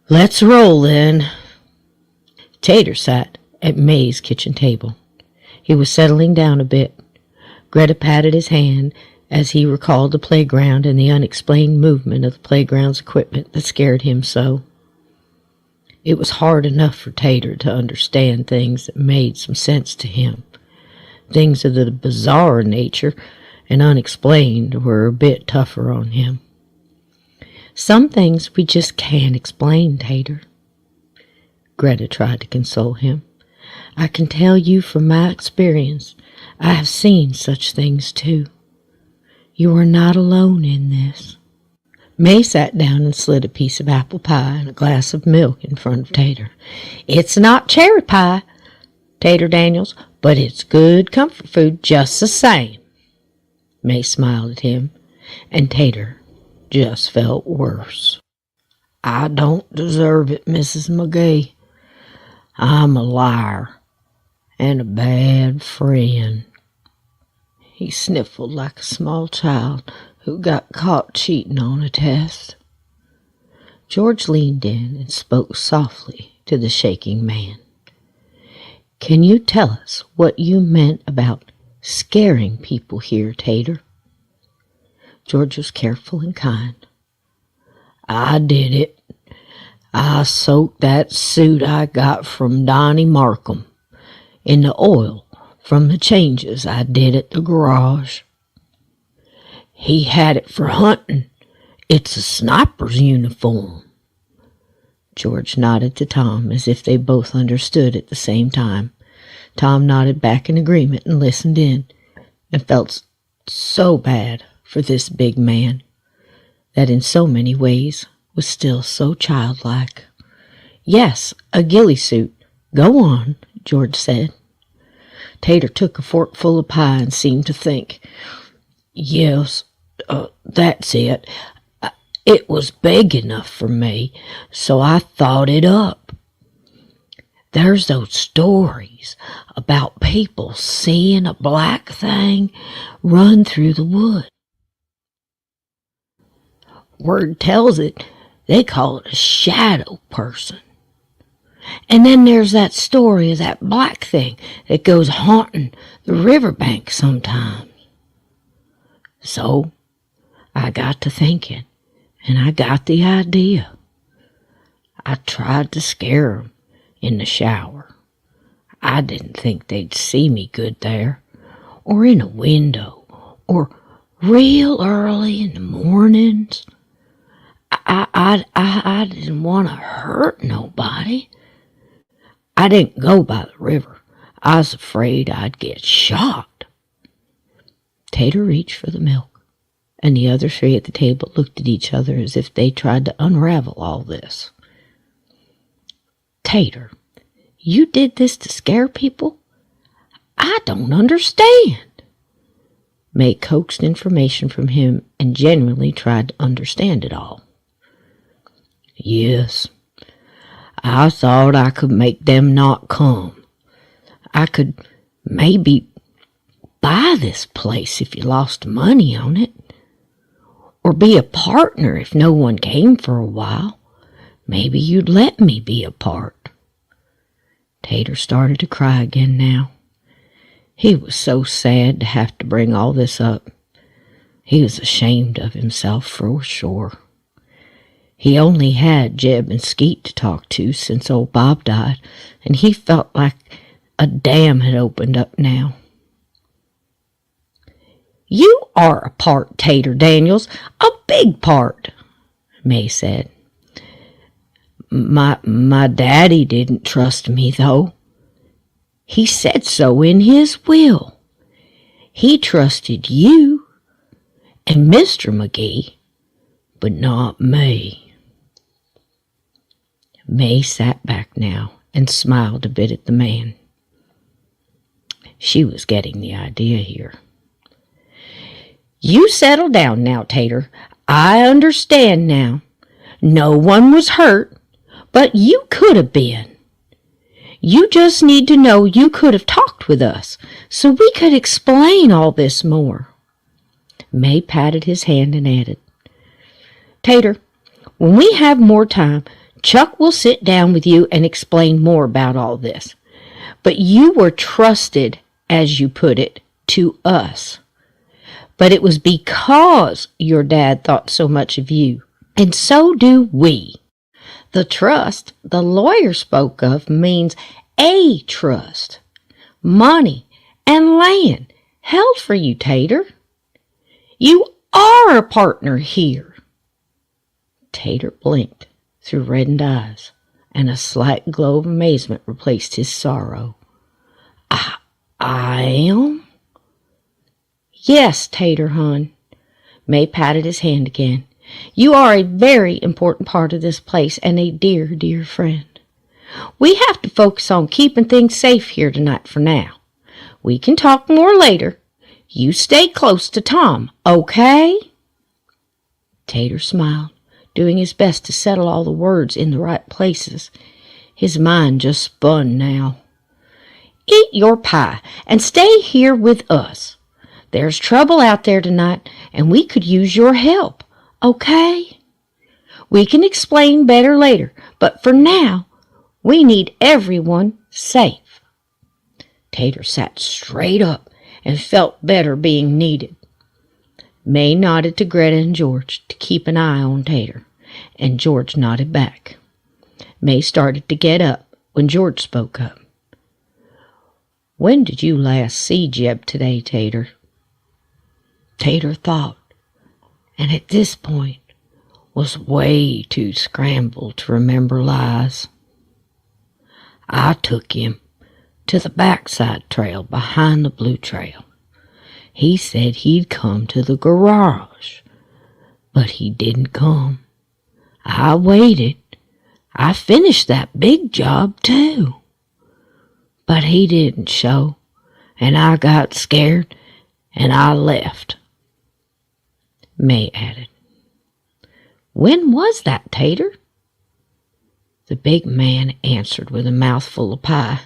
"Let's roll, then." Tater sat at May's kitchen table. He was settling down a bit. Greta patted his hand as he recalled the playground and the unexplained movement of the playground's equipment that scared him so. It was hard enough for Tater to understand things that made some sense to him. Things of the bizarre nature and unexplained were a bit tougher on him. "Some things we just can't explain, Tater." Greta tried to console him. "I can tell you from my experience, I have seen such things too. You are not alone in this." May sat down and slid a piece of apple pie and a glass of milk in front of Tater. "It's not cherry pie, Tater Daniels, but it's good comfort food just the same." May smiled at him, and Tater just felt worse. "I don't deserve it, Mrs. McGee. I'm a liar and a bad friend." He sniffled like a small child who got caught cheating on a test. George leaned in and spoke softly to the shaking man. "Can you tell us what you meant about scaring people here, Tater?" George was careful and kind. "I did it. I soaked that suit I got from Donnie Markham in the oil from the changes I did at the garage. He had it for hunting. It's a sniper's uniform." George nodded to Tom as if they both understood at the same time. Tom nodded back in agreement and listened in, and felt so bad for this big man that in so many ways was still so childlike. "Yes, a ghillie suit. Go on," George said. Tater took a forkful of pie and seemed to think. "Yes, that's it. It was big enough for me, so I thought it up. There's those stories about people seeing a black thing run through the wood. Word tells it, they call it a shadow person. And then there's that story of that black thing that goes haunting the riverbank sometimes. So I got to thinking, and I got the idea. I tried to scare 'em in the shower. I didn't think they'd see me good there, or in a window, or real early in the mornings. I didn't want to hurt nobody. I didn't go by the river. I was afraid I'd get shot." Tater reached for the milk, and the other three at the table looked at each other as if they tried to unravel all this. "Tater, you did this to scare people? I don't understand." May coaxed information from him and genuinely tried to understand it all. "Yes, I thought I could make them not come. I could maybe buy this place if you lost money on it, or be a partner if no one came for a while. Maybe you'd let me be a part." Tater started to cry again now. He was so sad to have to bring all this up. He was ashamed of himself for sure. He only had Jeb and Skeet to talk to since old Bob died, and he felt like a dam had opened up now. "You are a part, Tater Daniels, a big part," May said. My daddy didn't trust me, though. He said so in his will. He trusted you and Mr. McGee, but not me." May sat back now and smiled a bit at the man. She was getting the idea here. "You settle down now, Tater. I understand now. No one was hurt, but you could have been. You just need to know you could have talked with us, so we could explain all this more." May patted his hand and added, "Tater, when we have more time, Chuck will sit down with you and explain more about all this. But you were trusted, as you put it, to us. But it was because your dad thought so much of you, and so do we. The trust the lawyer spoke of means a trust, money and land held for you, Tater. You are a partner here." Tater blinked through reddened eyes, and a slight glow of amazement replaced his sorrow. I am?" "Yes, Tater, hon." May patted his hand again. "You are a very important part of this place and a dear, dear friend. We have to focus on keeping things safe here tonight for now. We can talk more later. You stay close to Tom, okay?" Tater smiled, doing his best to settle all the words in the right places. His mind just spun now. "Eat your pie and stay here with us. There's trouble out there tonight, and we could use your help, okay? We can explain better later, but for now, we need everyone safe." Tater sat straight up and felt better being needed. May nodded to Greta and George to keep an eye on Tater, and George nodded back. May started to get up when George spoke up. "When did you last see Jeb today, Tater?" Tater thought, and at this point was way too scrambled to remember lies. "I took him to the backside trail behind the blue trail. He said he'd come to the garage, but he didn't come. I waited. I finished that big job, too. But he didn't show, and I got scared, and I left." May added, "When was that, Tater?" The big man answered with a mouthful of pie.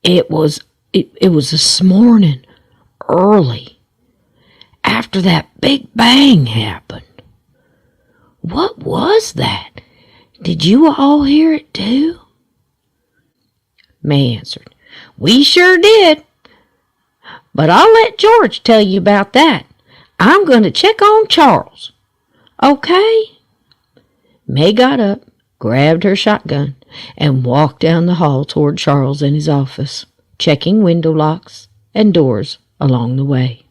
It was this morning, early, after that big bang happened." "What was that? Did you all hear it too?" May answered, "We sure did. But I'll let George tell you about that. I'm going to check on Charles. Okay?" May got up, grabbed her shotgun, and walked down the hall toward Charles and his office, checking window locks and doors along the way.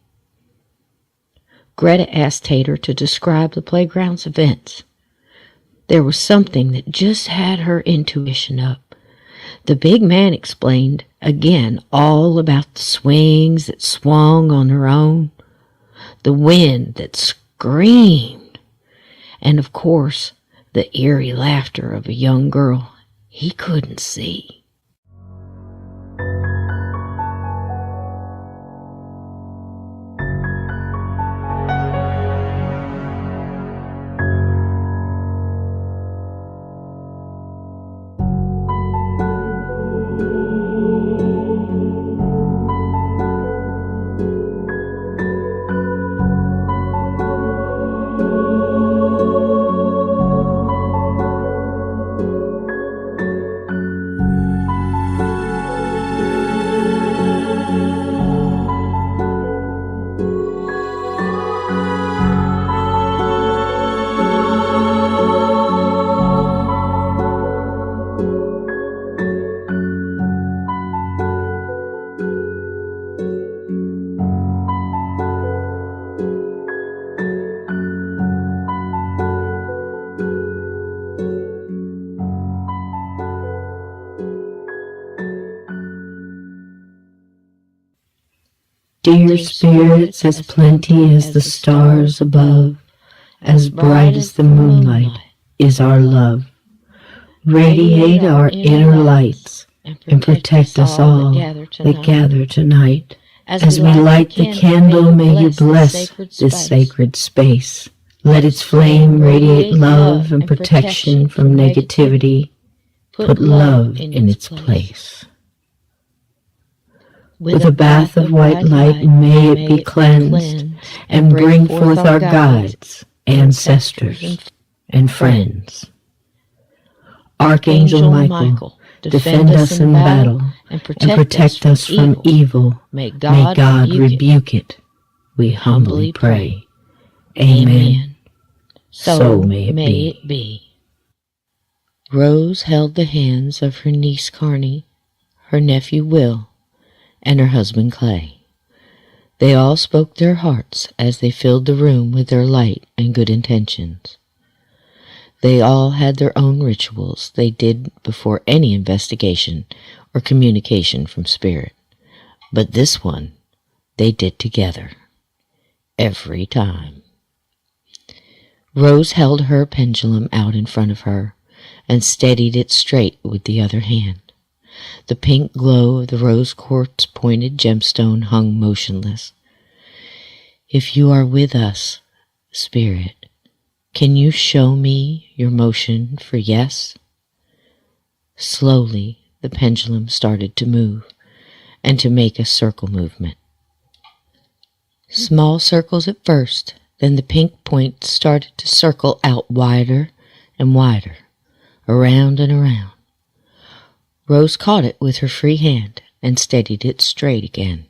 Greta asked Tater to describe the playground's events. There was something that just had her intuition up. The big man explained again all about the swings that swung on their own, the wind that screamed, and of course the eerie laughter of a young girl he couldn't see. Dear spirits, as plenty as the stars above, as bright as the moonlight is our love. Radiate our inner lights and protect us all that gather tonight. As we light the candle, may you bless this sacred space. Let its flame radiate love and protection from negativity. Put love in its place. With a bath of white light, may it be cleansed and bring forth our guides, ancestors, and friends. Archangel Michael, defend us in battle and protect us from evil. May God rebuke it, we humbly pray. Amen. So may it be. Rose held the hands of her niece Carney, her nephew Will, and her husband Clay. They all spoke their hearts as they filled the room with their light and good intentions. They all had their own rituals they did before any investigation or communication from spirit, but this one they did together, every time. Rose held her pendulum out in front of her and steadied it straight with the other hand. The pink glow of the rose quartz pointed gemstone hung motionless. If you are with us, Spirit, can you show me your motion for yes? Slowly, the pendulum started to move and to make a circle movement. Small circles at first, then the pink point started to circle out wider and wider, around and around. Rose caught it with her free hand and steadied it straight again.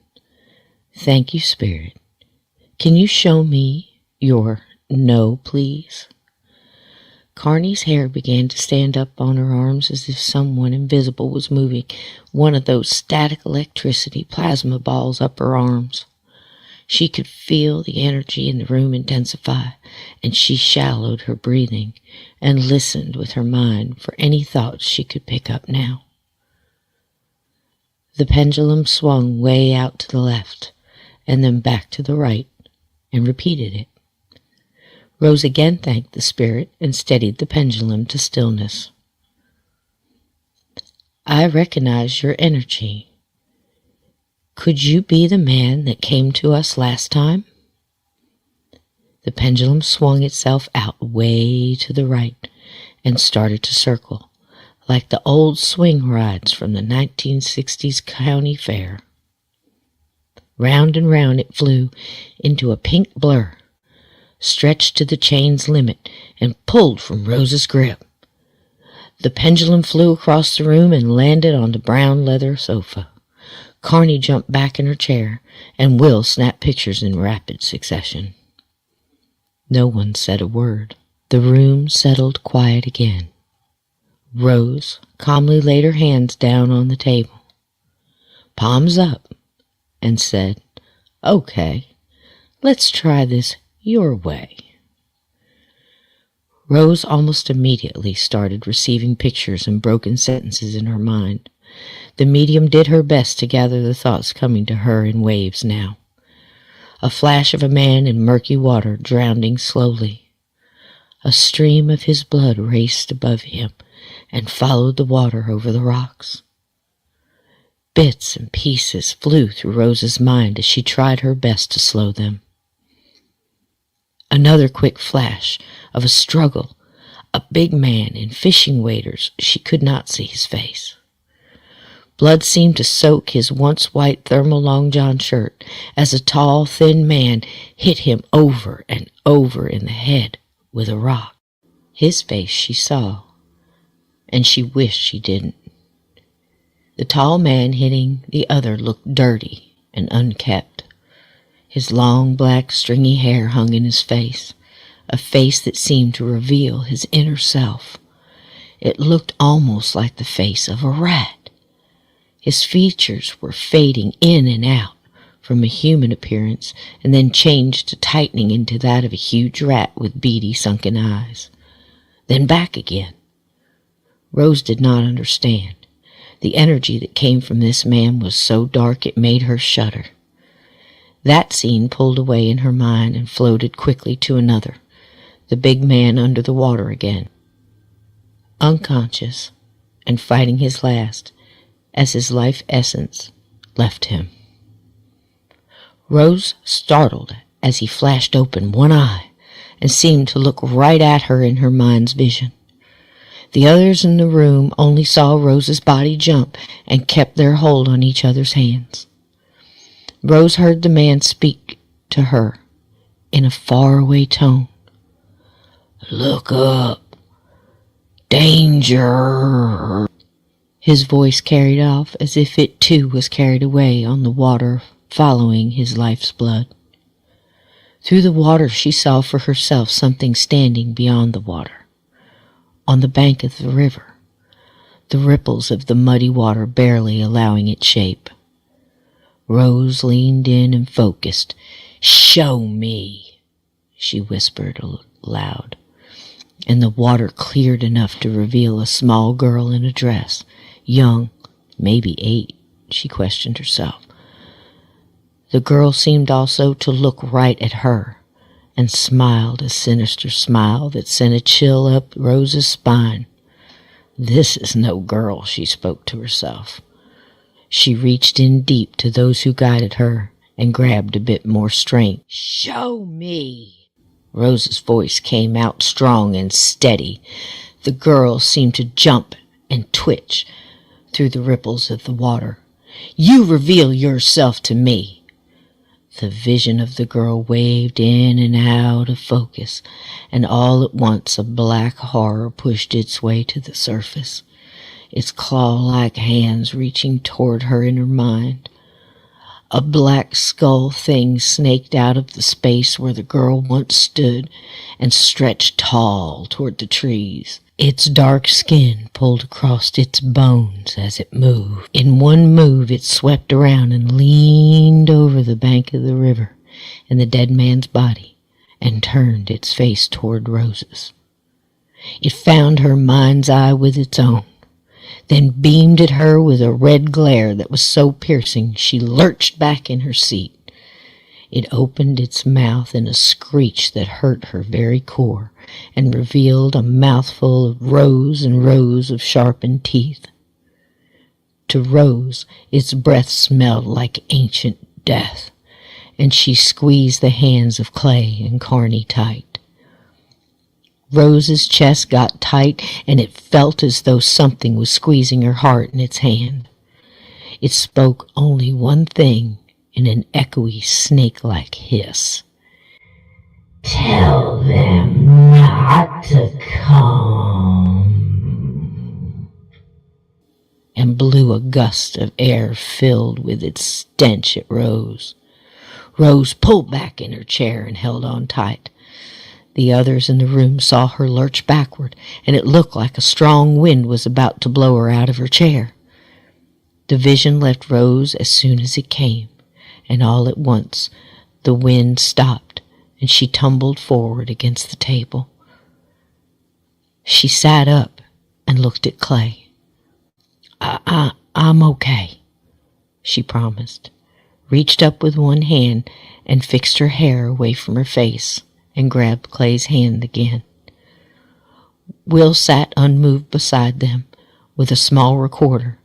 Thank you, Spirit. Can you show me your no, please? Carney's hair began to stand up on her arms as if someone invisible was moving one of those static electricity plasma balls up her arms. She could feel the energy in the room intensify, and she shallowed her breathing and listened with her mind for any thoughts she could pick up now. The pendulum swung way out to the left and then back to the right and repeated it. Rose again thanked the spirit and steadied the pendulum to stillness. I recognize your energy. Could you be the man that came to us last time? The pendulum swung itself out way to the right and started to circle, like the old swing rides from the 1960s county fair. Round and round it flew into a pink blur, stretched to the chain's limit, and pulled from Rose's grip. The pendulum flew across the room and landed on the brown leather sofa. Carney jumped back in her chair, and Will snapped pictures in rapid succession. No one said a word. The room settled quiet again. Rose calmly laid her hands down on the table, palms up, and said, "Okay, let's try this your way." Rose almost immediately started receiving pictures and broken sentences in her mind. The medium did her best to gather the thoughts coming to her in waves now. A flash of a man in murky water drowning slowly. A stream of his blood raced above him and followed the water over the rocks. Bits and pieces flew through Rose's mind as she tried her best to slow them. Another quick flash of a struggle, a big man in fishing waders. She could not see his face. Blood seemed to soak his once white thermal long john shirt as a tall, thin man hit him over and over in the head with a rock. His face she saw, and she wished she didn't. The tall man hitting the other looked dirty and unkempt. His long, black, stringy hair hung in his face, a face that seemed to reveal his inner self. It looked almost like the face of a rat. His features were fading in and out from a human appearance and then changed to tightening into that of a huge rat with beady, sunken eyes. Then back again. Rose did not understand. The energy that came from this man was so dark it made her shudder. That scene pulled away in her mind and floated quickly to another, the big man under the water again, unconscious and fighting his last as his life essence left him. Rose startled as he flashed open one eye and seemed to look right at her in her mind's vision. The others in the room only saw Rose's body jump and kept their hold on each other's hands. Rose heard the man speak to her in a faraway tone. "Look up. Danger." His voice carried off as if it too was carried away on the water following his life's blood. Through the water she saw for herself something standing beyond the water, on the bank of the river, the ripples of the muddy water barely allowing its shape. Rose leaned in and focused. "Show me," she whispered aloud, and the water cleared enough to reveal a small girl in a dress, young, maybe 8, she questioned herself. The girl seemed also to look right at her, and smiled a sinister smile that sent a chill up Rose's spine. "This is no girl," she spoke to herself. She reached in deep to those who guided her and grabbed a bit more strength. "Show me!" Rose's voice came out strong and steady. The girl seemed to jump and twitch through the ripples of the water. "You reveal yourself to me." The vision of the girl waved in and out of focus, and all at once a black horror pushed its way to the surface, its claw-like hands reaching toward her in her mind. A black skull thing snaked out of the space where the girl once stood and stretched tall toward the trees. Its dark skin pulled across its bones as it moved. In one move it swept around and leaned over the bank of the river and the dead man's body and turned its face toward Rose's. It found her mind's eye with its own, then beamed at her with a red glare that was so piercing she lurched back in her seat. It opened its mouth in a screech that hurt her very core and revealed a mouthful of rows and rows of sharpened teeth. To Rose, its breath smelled like ancient death, and she squeezed the hands of Clay and Carney tight. Rose's chest got tight, and it felt as though something was squeezing her heart in its hand. It spoke only one thing in an echoey, snake-like hiss. "Tell them not to come," and blew a gust of air filled with its stench at Rose. Rose pulled back in her chair and held on tight. The others in the room saw her lurch backward, and it looked like a strong wind was about to blow her out of her chair. The vision left Rose as soon as it came, and all at once the wind stopped, and she tumbled forward against the table. She sat up and looked at Clay. I'm okay," she promised, reached up with one hand and fixed her hair away from her face and grabbed Clay's hand again. Will sat unmoved beside them with a small recorder,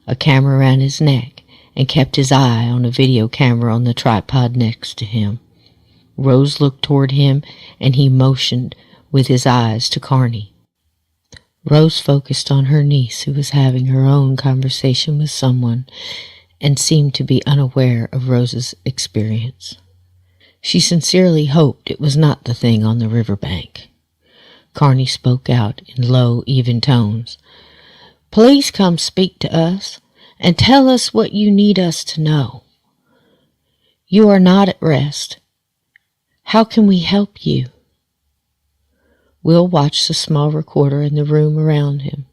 a camera around his neck, and kept his eye on a video camera on the tripod next to him. Rose looked toward him, and he motioned with his eyes to Carney. Rose focused on her niece, who was having her own conversation with someone and seemed to be unaware of Rose's experience. She sincerely hoped it was not the thing on the riverbank. Carney spoke out in low, even tones. "Please come speak to us and tell us what you need us to know. You are not at rest. How can we help you?" Will watched the small recorder in the room around him.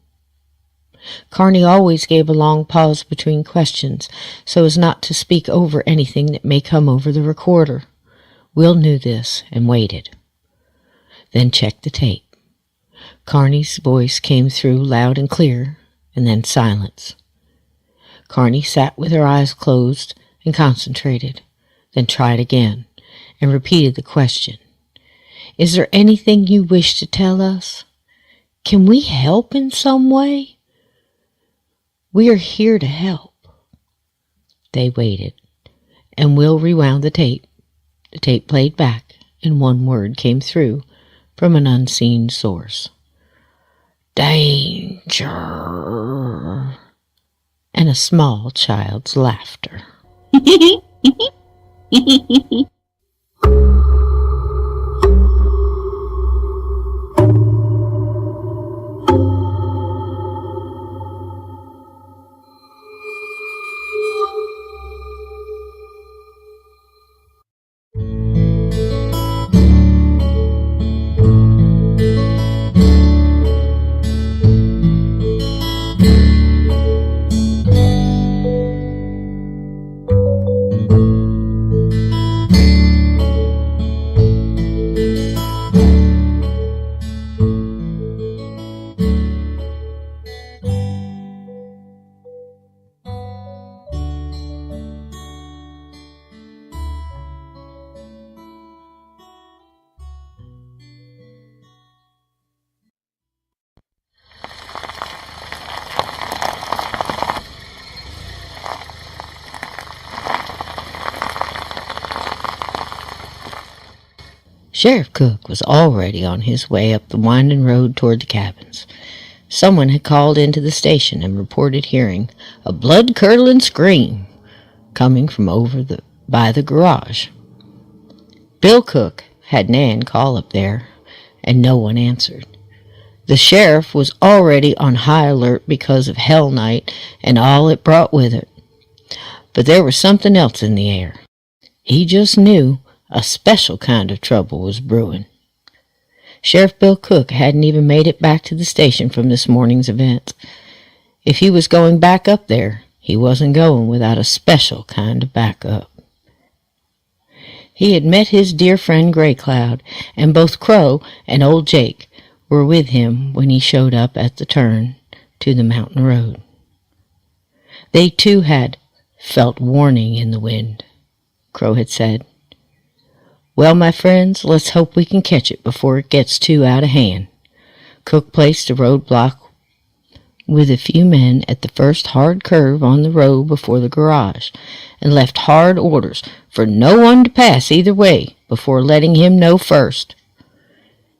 Carney always gave a long pause between questions so as not to speak over anything that may come over the recorder. Will knew this and waited. Then checked the tape. Carney's voice came through loud and clear, and then silence. Carney sat with her eyes closed and concentrated, then tried again and repeated the question. Is there anything you wish to tell us? Can we help in some way? We are here to help. They waited, and Will rewound the tape. The tape played back, and one word came through from an unseen source. Danger. And a small child's laughter. Sheriff Cook was already on his way up the winding road toward the cabins. Someone had called into the station and reported hearing a blood-curdling scream coming from by the garage. Bill Cook had Nan call up there, and no one answered. The sheriff was already on high alert because of Hell Night and all it brought with it. But there was something else in the air. He just knew a special kind of trouble was brewing. Sheriff Bill Cook hadn't even made it back to the station from this morning's event. If he was going back up there, he wasn't going without a special kind of backup. He had met his dear friend McCloud, and both Crow and old Jake were with him when he showed up at the turn to the mountain road. They too had felt warning in the wind, Crow had said. Well, my friends, let's hope we can catch it before it gets too out of hand. Cook placed a roadblock with a few men at the first hard curve on the road before the garage, and left hard orders for no one to pass either way before letting him know first.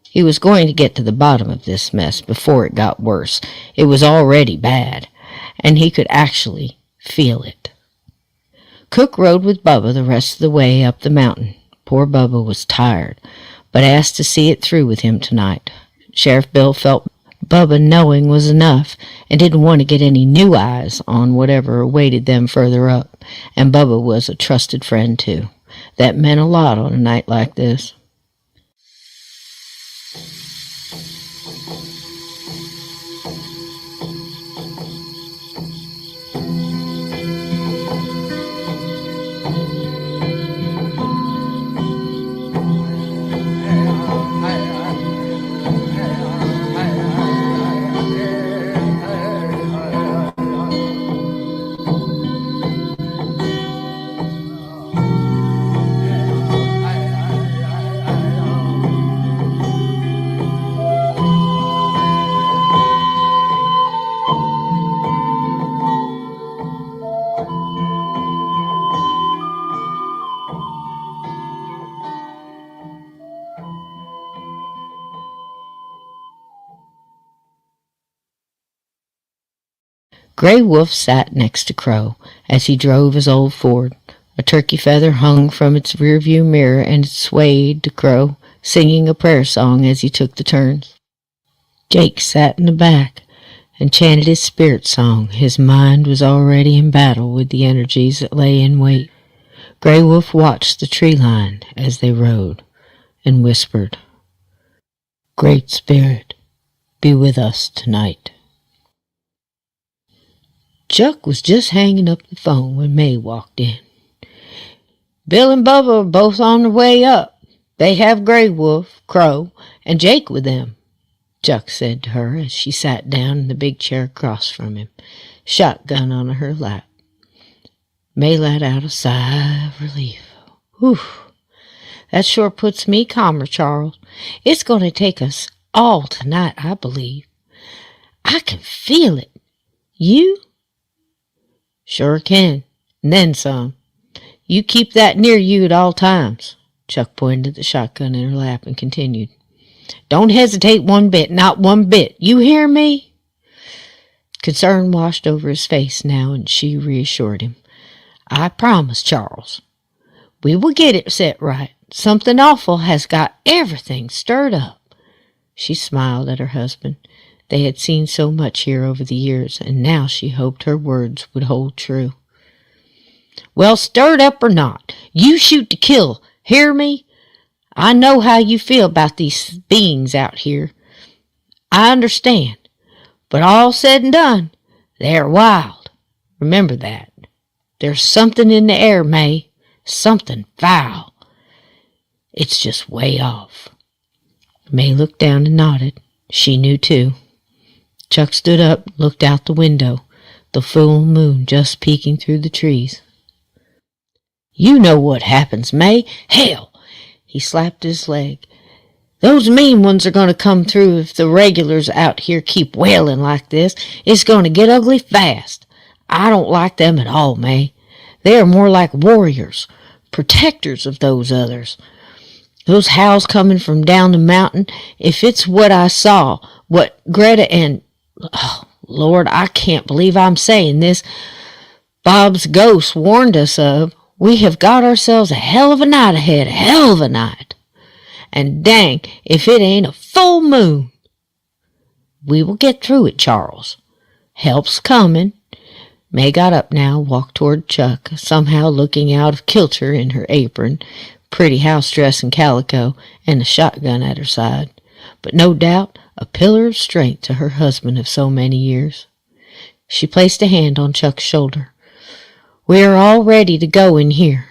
He was going to get to the bottom of this mess before it got worse. It was already bad, and he could actually feel it. Cook rode with Bubba the rest of the way up the mountain. Poor Bubba was tired, but asked to see it through with him tonight. Sheriff Bill felt Bubba knowing was enough and didn't want to get any new eyes on whatever awaited them further up, and Bubba was a trusted friend too. That meant a lot on a night like this. Gray Wolf sat next to Crow as he drove his old Ford. A turkey feather hung from its rearview mirror, and it swayed to Crow, singing a prayer song as he took the turns. Jake sat in the back and chanted his spirit song. His mind was already in battle with the energies that lay in wait. Gray Wolf watched the tree line as they rode and whispered, "Great Spirit, be with us tonight." Chuck was just hanging up the phone when May walked in. "Bill and Bubba are both on their way up. They have Gray Wolf, Crow, and Jake with them," Chuck said to her as she sat down in the big chair across from him, shotgun on her lap. May let out a sigh of relief. Whew. That sure puts me calmer, Charles. It's going to take us all tonight, I believe. I can feel it. You? Sure can. And then some. You keep that near you at all times. Chuck pointed at the shotgun in her lap and continued. Don't hesitate one bit, not one bit. You hear me? Concern washed over his face now, and she reassured him. I promise, Charles. We will get it set right. Something awful has got everything stirred up. She smiled at her husband. They had seen so much here over the years, and now she hoped her words would hold true. Well, stirred up or not, you shoot to kill, hear me? I know how you feel about these beings out here. I understand. But all said and done, they're wild. Remember that. There's something in the air, May. Something foul. It's just way off. May looked down and nodded. She knew too. Chuck stood up and looked out the window, the full moon just peeking through the trees. You know what happens, May. Hell! He slapped his leg. Those mean ones are going to come through if the regulars out here keep wailing like this. It's going to get ugly fast. I don't like them at all, May. They are more like warriors, protectors of those others. Those howls coming from down the mountain, if it's what I saw, what Greta and... Oh, Lord, I can't believe I'm saying this. Bob's ghost warned us of. We have got ourselves a hell of a night ahead, a hell of a night. And dang, if it ain't a full moon. We will get through it, Charles. Help's coming. May got up now, walked toward Chuck, somehow looking out of kilter in her apron, pretty house dress and calico, and a shotgun at her side. But no doubt a pillar of strength to her husband of so many years. She placed a hand on Chuck's shoulder. We are all ready to go in here.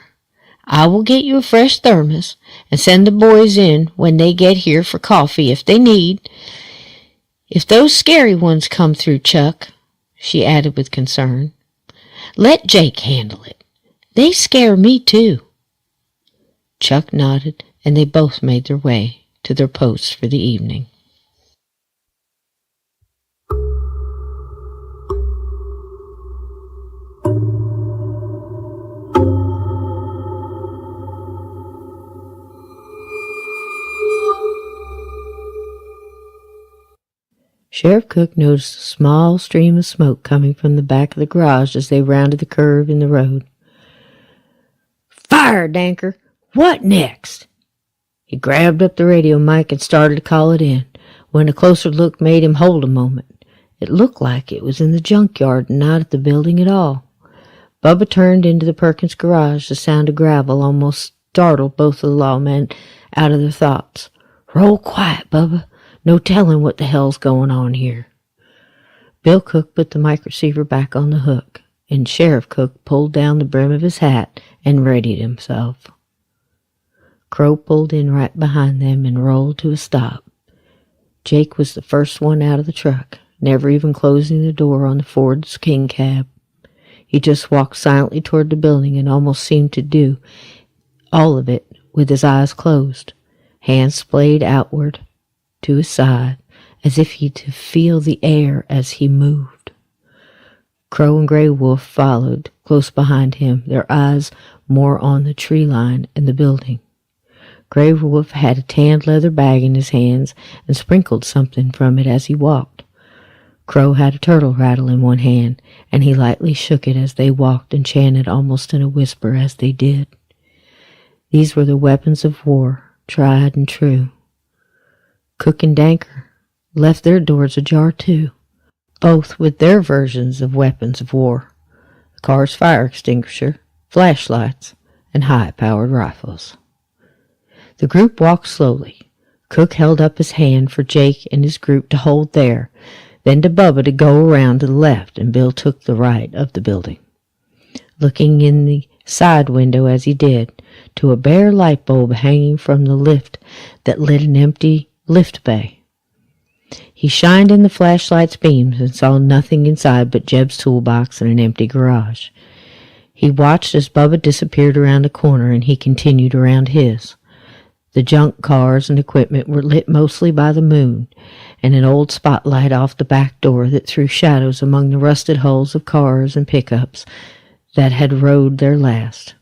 I will get you a fresh thermos and send the boys in when they get here for coffee if they need. If those scary ones come through, Chuck, she added with concern, let Jake handle it. They scare me too. Chuck nodded, and they both made their way to their posts for the evening. Sheriff Cook noticed a small stream of smoke coming from the back of the garage as they rounded the curve in the road. Fire, Danker! What next? He grabbed up the radio mic and started to call it in, when a closer look made him hold a moment. It looked like it was in the junkyard and not at the building at all. Bubba turned into the Perkins garage. The sound of gravel almost startled both of the lawmen out of their thoughts. Roll quiet, Bubba. No telling what the hell's going on here. Bill Cook put the mic receiver back on the hook, and Sheriff Cook pulled down the brim of his hat and readied himself. Crow pulled in right behind them and rolled to a stop. Jake was the first one out of the truck, never even closing the door on the Ford's King cab. He just walked silently toward the building and almost seemed to do all of it with his eyes closed, hands splayed outward to his side, as if he to feel the air as he moved. Crow and Grey Wolf followed close behind him, their eyes more on the tree line and the building. Grey Wolf had a tanned leather bag in his hands and sprinkled something from it as he walked. Crow had a turtle rattle in one hand, and he lightly shook it as they walked and chanted almost in a whisper as they did. These were the weapons of war, tried and true. Cook and Danker left their doors ajar too, both with their versions of weapons of war, the car's fire extinguisher, flashlights, and high-powered rifles. The group walked slowly. Cook held up his hand for Jake and his group to hold there, then to Bubba to go around to the left, and Bill took the right of the building, looking in the side window as he did, to a bare light bulb hanging from the lift that lit an empty lift bay. He shined in the flashlight's beams and saw nothing inside but Jeb's toolbox and an empty garage. He watched as Bubba disappeared around a corner, and he continued around his. The junk cars and equipment were lit mostly by the moon, and an old spotlight off the back door that threw shadows among the rusted hulls of cars and pickups that had rode their last.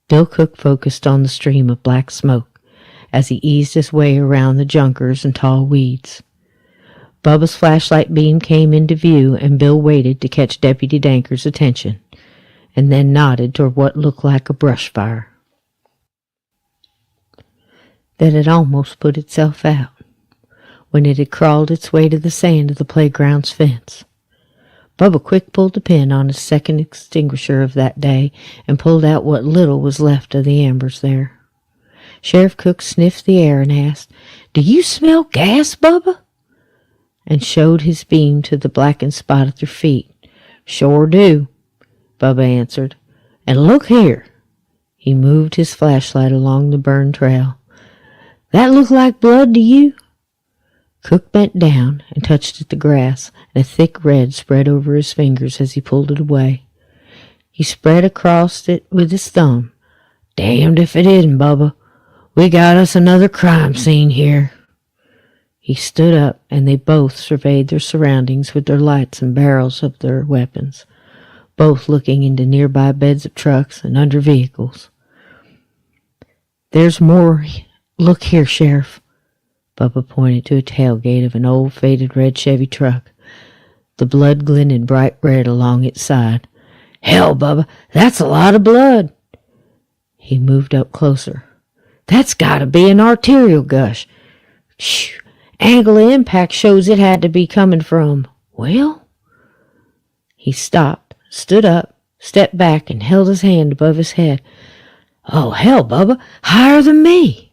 Bill Cook focused on the stream of black smoke as he eased his way around the junkers and tall weeds. Bubba's flashlight beam came into view, and Bill waited to catch Deputy Danker's attention, and then nodded toward what looked like a brush fire that had almost put itself out when it had crawled its way to the sand of the playground's fence. Bubba quick pulled the pin on his second extinguisher of that day and pulled out what little was left of the embers there. Sheriff Cook sniffed the air and asked, "Do you smell gas, Bubba?" and showed his beam to the blackened spot at their feet. "Sure do," Bubba answered. "And look here." He moved his flashlight along the burned trail. "That look like blood to you?" Cook bent down and touched at the grass, and a thick red spread over his fingers as he pulled it away. He spread across it with his thumb. "Damned if it isn't, Bubba. We got us another crime scene here." He stood up, and they both surveyed their surroundings with their lights and barrels of their weapons, both looking into nearby beds of trucks and under vehicles. "There's more. Look here, Sheriff." Bubba pointed to a tailgate of an old faded red Chevy truck. The blood glinted bright red along its side. "Hell, Bubba, that's a lot of blood." He moved up closer. "That's gotta be an arterial gush. Shh. Angle of impact shows it had to be coming from, well..." He stopped, stood up, stepped back, and held his hand above his head. "Oh, hell, Bubba, higher than me."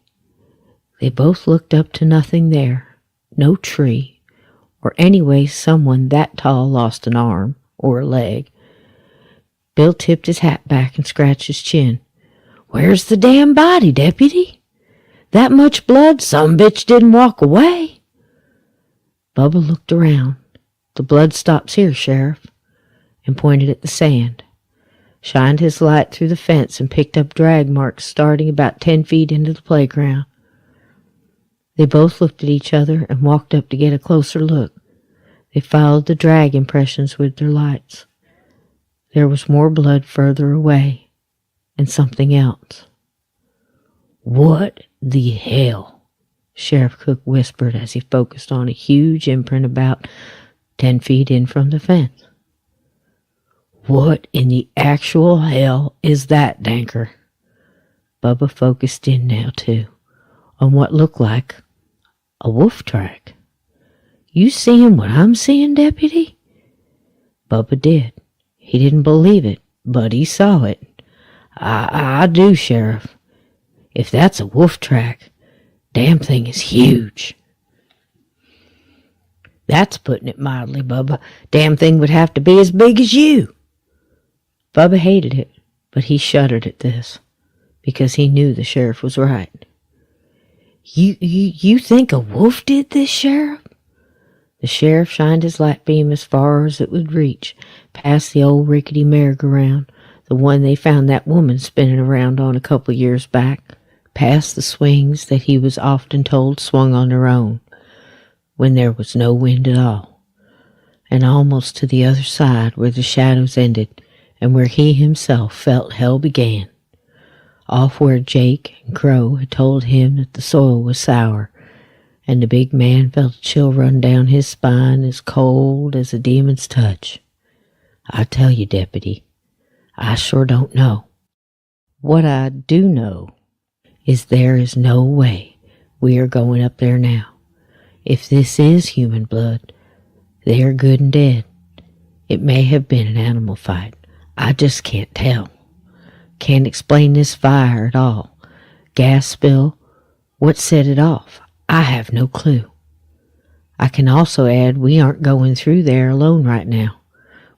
They both looked up to nothing there. No tree, or anyway someone that tall lost an arm or a leg. Bill tipped his hat back and scratched his chin. "Where's the damn body, Deputy? That much blood, some bitch didn't walk away." Bubba looked around. "The blood stops here, Sheriff," and pointed at the sand. Shined his light through the fence and picked up drag marks starting about 10 feet into the playground. They both looked at each other and walked up to get a closer look. They followed the drag impressions with their lights. There was more blood further away, and something else. "What the hell?" Sheriff Cook whispered as he focused on a huge imprint about 10 feet in from the fence. "What in the actual hell is that, Danker?" Bubba focused in now, too, on what looked like a wolf track. "You seeing what I'm seeing, Deputy?" Bubba did. He didn't believe it, but he saw it. I do, Sheriff. If that's a wolf track, damn thing is huge." "That's putting it mildly, Bubba. Damn thing would have to be as big as you." Bubba hated it, but he shuddered at this, because he knew the sheriff was right. You think a wolf did this, Sheriff?" The sheriff shined his light beam as far as it would reach, past the old rickety merry-go-round, the one they found that woman spinning around on a couple years back, past the swings that he was often told swung on their own, when there was no wind at all, and almost to the other side where the shadows ended and where he himself felt hell began, off where Jake and Crow had told him that the soil was sour, and the big man felt a chill run down his spine as cold as a demon's touch. I tell you, Deputy, I sure don't know. What I do know is there is no way we are going up there now. If this is human blood, they are good and dead. It may have been an animal fight. I just can't tell. Can't explain this fire at all. Gas spill. What set it off? I have no clue. I can also add we aren't going through there alone right now.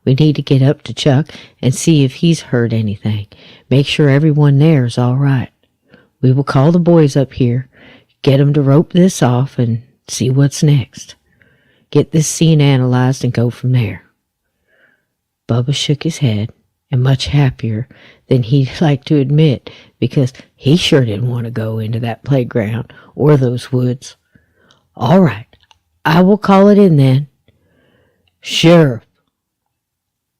We need to get up to Chuck and see if he's heard anything. Make sure everyone there is all right. We will call the boys up here, get them to rope this off, and see what's next. Get this scene analyzed and go from there. Bubba shook his head and much happier than he'd like to admit, because he sure didn't want to go into that playground or those woods. "All right, I will call it in then." "Sheriff!"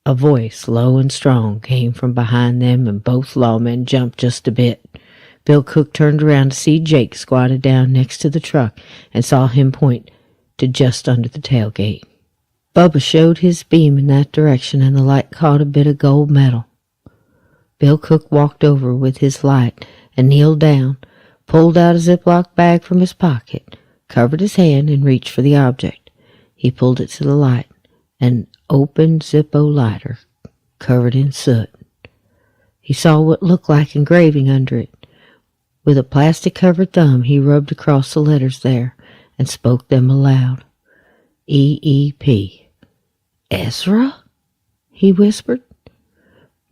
A voice, low and strong, came from behind them, and both lawmen jumped just a bit. Bill Cook turned around to see Jake squatted down next to the truck and saw him point to just under the tailgate. Bubba showed his beam in that direction, and the light caught a bit of gold metal. Bill Cook walked over with his light and kneeled down, pulled out a Ziploc bag from his pocket, covered his hand, and reached for the object. He pulled it to the light, an open Zippo lighter covered in soot. He saw what looked like engraving under it. With a plastic-covered thumb, he rubbed across the letters there and spoke them aloud. "EEP. Ezra?" he whispered.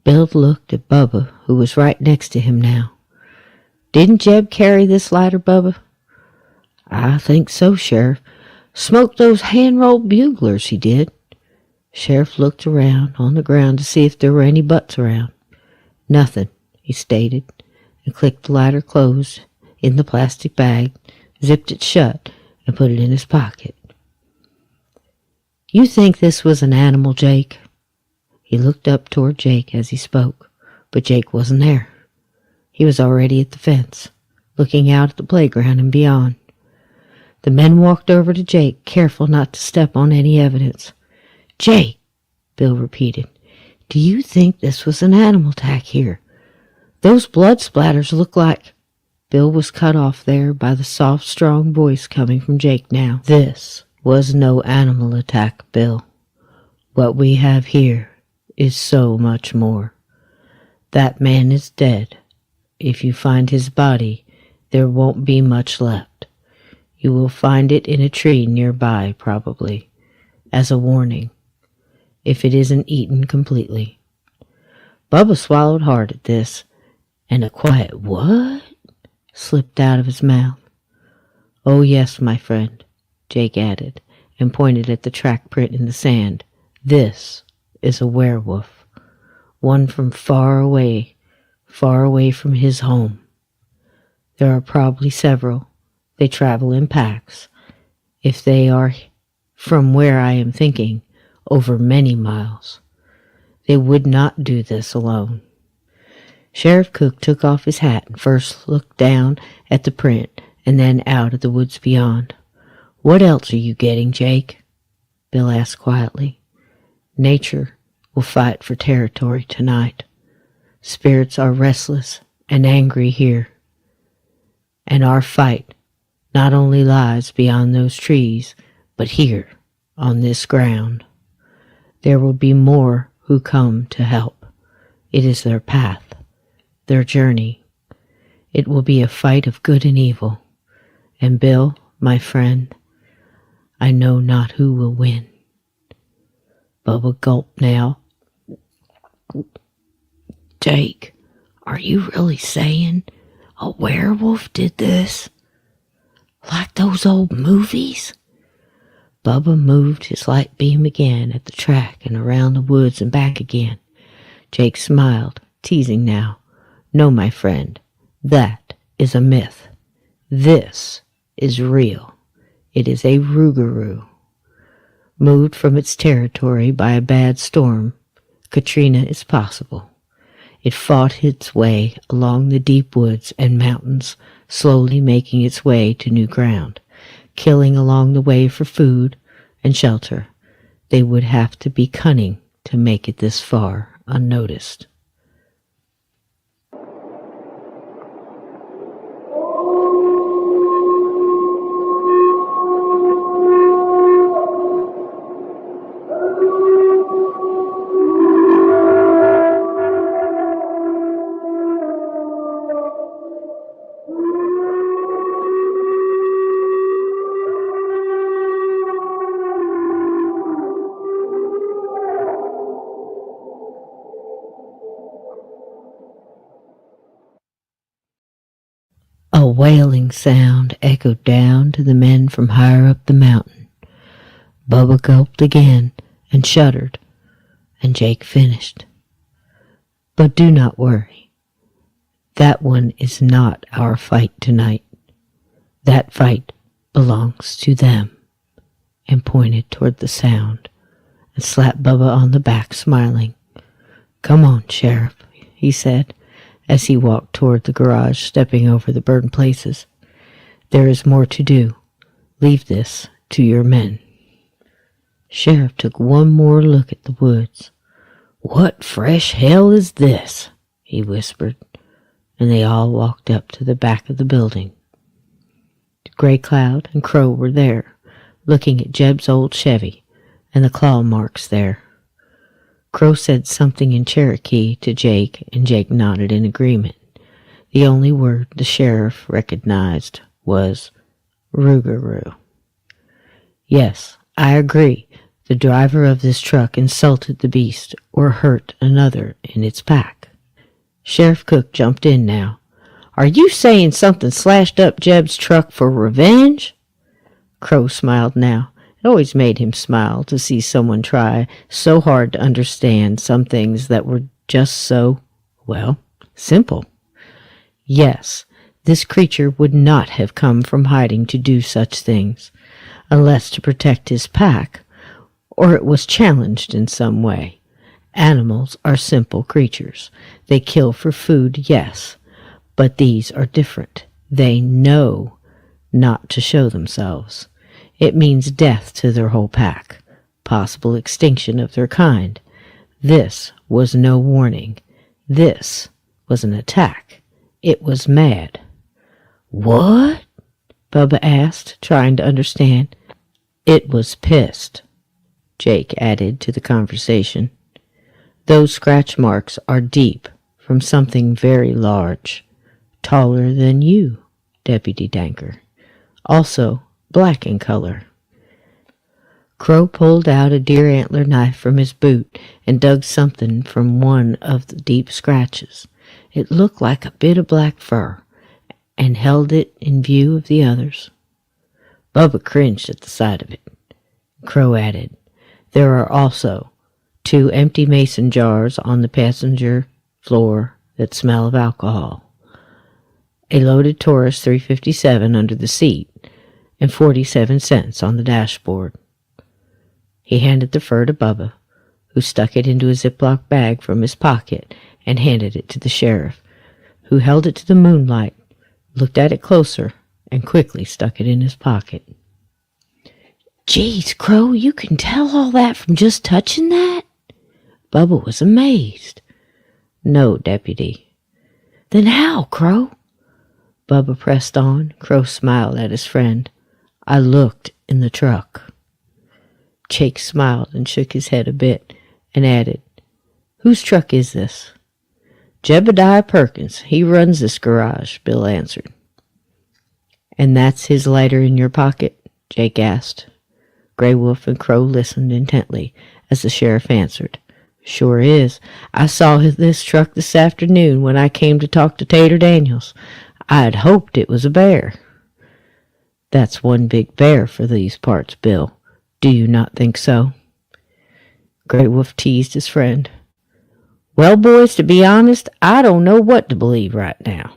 Bill looked at Bubba, who was right next to him now. "Didn't Jeb carry this lighter, Bubba?" "I think so, Sheriff. Smoked those hand-rolled buglers, he did." Sheriff looked around on the ground to see if there were any butts around. "Nothing," he stated, and clicked the lighter closed in the plastic bag, zipped it shut, and put it in his pocket. "You think this was an animal, Jake?" He looked up toward Jake as he spoke, but Jake wasn't there. He was already at the fence, looking out at the playground and beyond. The men walked over to Jake, careful not to step on any evidence. "Jake," Bill repeated, "do you think this was an animal attack here? Those blood splatters look like—" Bill was cut off there by the soft, strong voice coming from Jake now. "This was no animal attack, Bill. What we have here is so much more. That man is dead. If you find his body, there won't be much left. You will find it in a tree nearby, probably, as a warning, if it isn't eaten completely." Bubba swallowed hard at this, and a quiet "what?" slipped out of his mouth. "Oh yes, my friend," Jake added, and pointed at the track print in the sand. "This is a werewolf, one from far away from his home. There are probably several. They travel in packs. If they are from where I am thinking, over many miles. They would not do this alone." Sheriff Cook took off his hat and first looked down at the print and then out at the woods beyond. "What else are you getting, Jake?" Bill asked quietly. "Nature will fight for territory tonight. Spirits are restless and angry here. And our fight not only lies beyond those trees, but here, on this ground. There will be more who come to help. It is their path, their journey. It will be a fight of good and evil. And Bill, my friend, I know not who will win." Bubba gulped now. "Jake, are you really saying a werewolf did this? Like those old movies?" Bubba moved his light beam again at the track and around the woods and back again. Jake smiled, teasing now. "No, my friend, that is a myth. This is real. It is a rougarou. Moved from its territory by a bad storm, Katrina is possible. It fought its way along the deep woods and mountains, slowly making its way to new ground, killing along the way for food and shelter. They would have to be cunning to make it this far unnoticed." A wailing sound echoed down to the men from higher up the mountain. Bubba gulped again and shuddered, and Jake finished. But do not worry. That one is not our fight tonight. That fight belongs to them," and pointed toward the sound, and slapped Bubba on the back, smiling. "Come on, Sheriff," he said, as he walked toward the garage, stepping over the burned places. "There is more to do. Leave this to your men." Sheriff took one more look at the woods. "What fresh hell is this?" he whispered, and they all walked up to the back of the building. Gray Cloud and Crow were there, looking at Jeb's old Chevy and the claw marks there. Crow said something in Cherokee to Jake, and Jake nodded in agreement. The only word the sheriff recognized was Rougarou. "Yes, I agree. The driver of this truck insulted the beast or hurt another in its pack." Sheriff Cook jumped in now. "Are you saying something slashed up Jeb's truck for revenge?" Crow smiled now. It always made him smile to see someone try so hard to understand some things that were just so, well, simple. Yes, this creature would not have come from hiding to do such things, unless to protect his pack, or it was challenged in some way. Animals are simple creatures. They kill for food, yes, but these are different. They know not to show themselves. It means death to their whole pack, possible extinction of their kind. This was no warning. This was an attack. It was mad. "What?" Bubba asked, trying to understand. "It was pissed," Jake added to the conversation. "Those scratch marks are deep from something very large, taller than you, Deputy Danker. Also black in color." Crow pulled out a deer antler knife from his boot and dug something from one of the deep scratches. It looked like a bit of black fur, and held it in view of the others. Bubba cringed at the sight of it. Crow added, "There are also 2 empty mason jars on the passenger floor that smell of alcohol, a loaded Taurus 357 under the seat, and 47 cents on the dashboard." He handed the fur to Bubba, who stuck it into a Ziploc bag from his pocket and handed it to the sheriff, who held it to the moonlight, looked at it closer, and quickly stuck it in his pocket. "Geez, Crow, you can tell all that from just touching that?" Bubba was amazed. "No, Deputy." "Then how, Crow?" Bubba pressed on. Crow smiled at his friend. "I looked in the truck." Jake smiled and shook his head a bit and added, "Whose truck is this?" "Jebediah Perkins. He runs this garage," Bill answered. "And that's his lighter in your pocket?" Jake asked. Grey Wolf and Crow listened intently as the sheriff answered, "Sure is. I saw this truck this afternoon when I came to talk to Tater Daniels. I had hoped it was a bear." "That's one big bear for these parts, Bill. Do you not think so?" Grey Wolf teased his friend. "Well, boys, to be honest, I don't know what to believe right now,"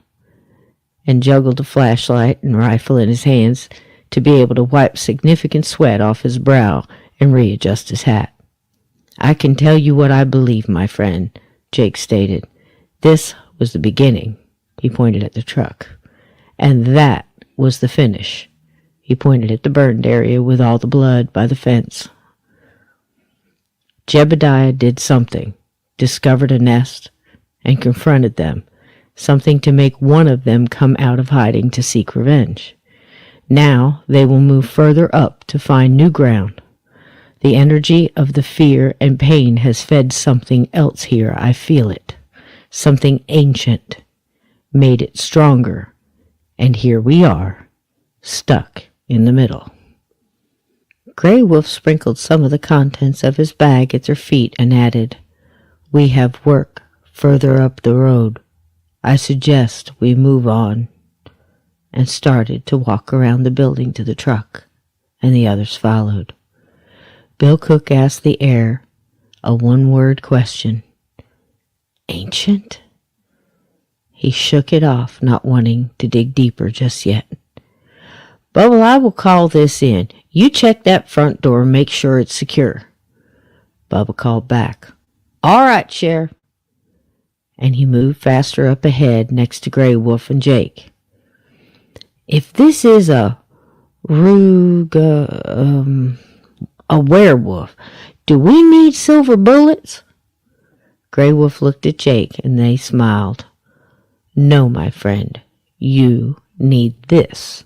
and juggled a flashlight and rifle in his hands to be able to wipe significant sweat off his brow and readjust his hat. "I can tell you what I believe, my friend," Jake stated. "This was the beginning." He pointed at the truck. "And that was the finish." He pointed at the burned area with all the blood by the fence. "Jebediah did something, discovered a nest, and confronted them, something to make one of them come out of hiding to seek revenge. Now they will move further up to find new ground. The energy of the fear and pain has fed something else here, I feel it. Something ancient, made it stronger, and here we are, stuck in the middle." Grey Wolf sprinkled some of the contents of his bag at their feet and added, "We have work further up the road. I suggest we move on," and started to walk around the building to the truck, and the others followed. Bill Cook asked the air a one-word question. "Ain't ancient? He shook it off, not wanting to dig deeper just yet. Bubble, I will call this in. You check that front door and make sure it's secure. Bubba called back. All right, Sheriff. And he moved faster up ahead next to Grey Wolf and Jake. If this is a werewolf, do we need silver bullets? Grey Wolf looked at Jake and they smiled. No, my friend, you need this,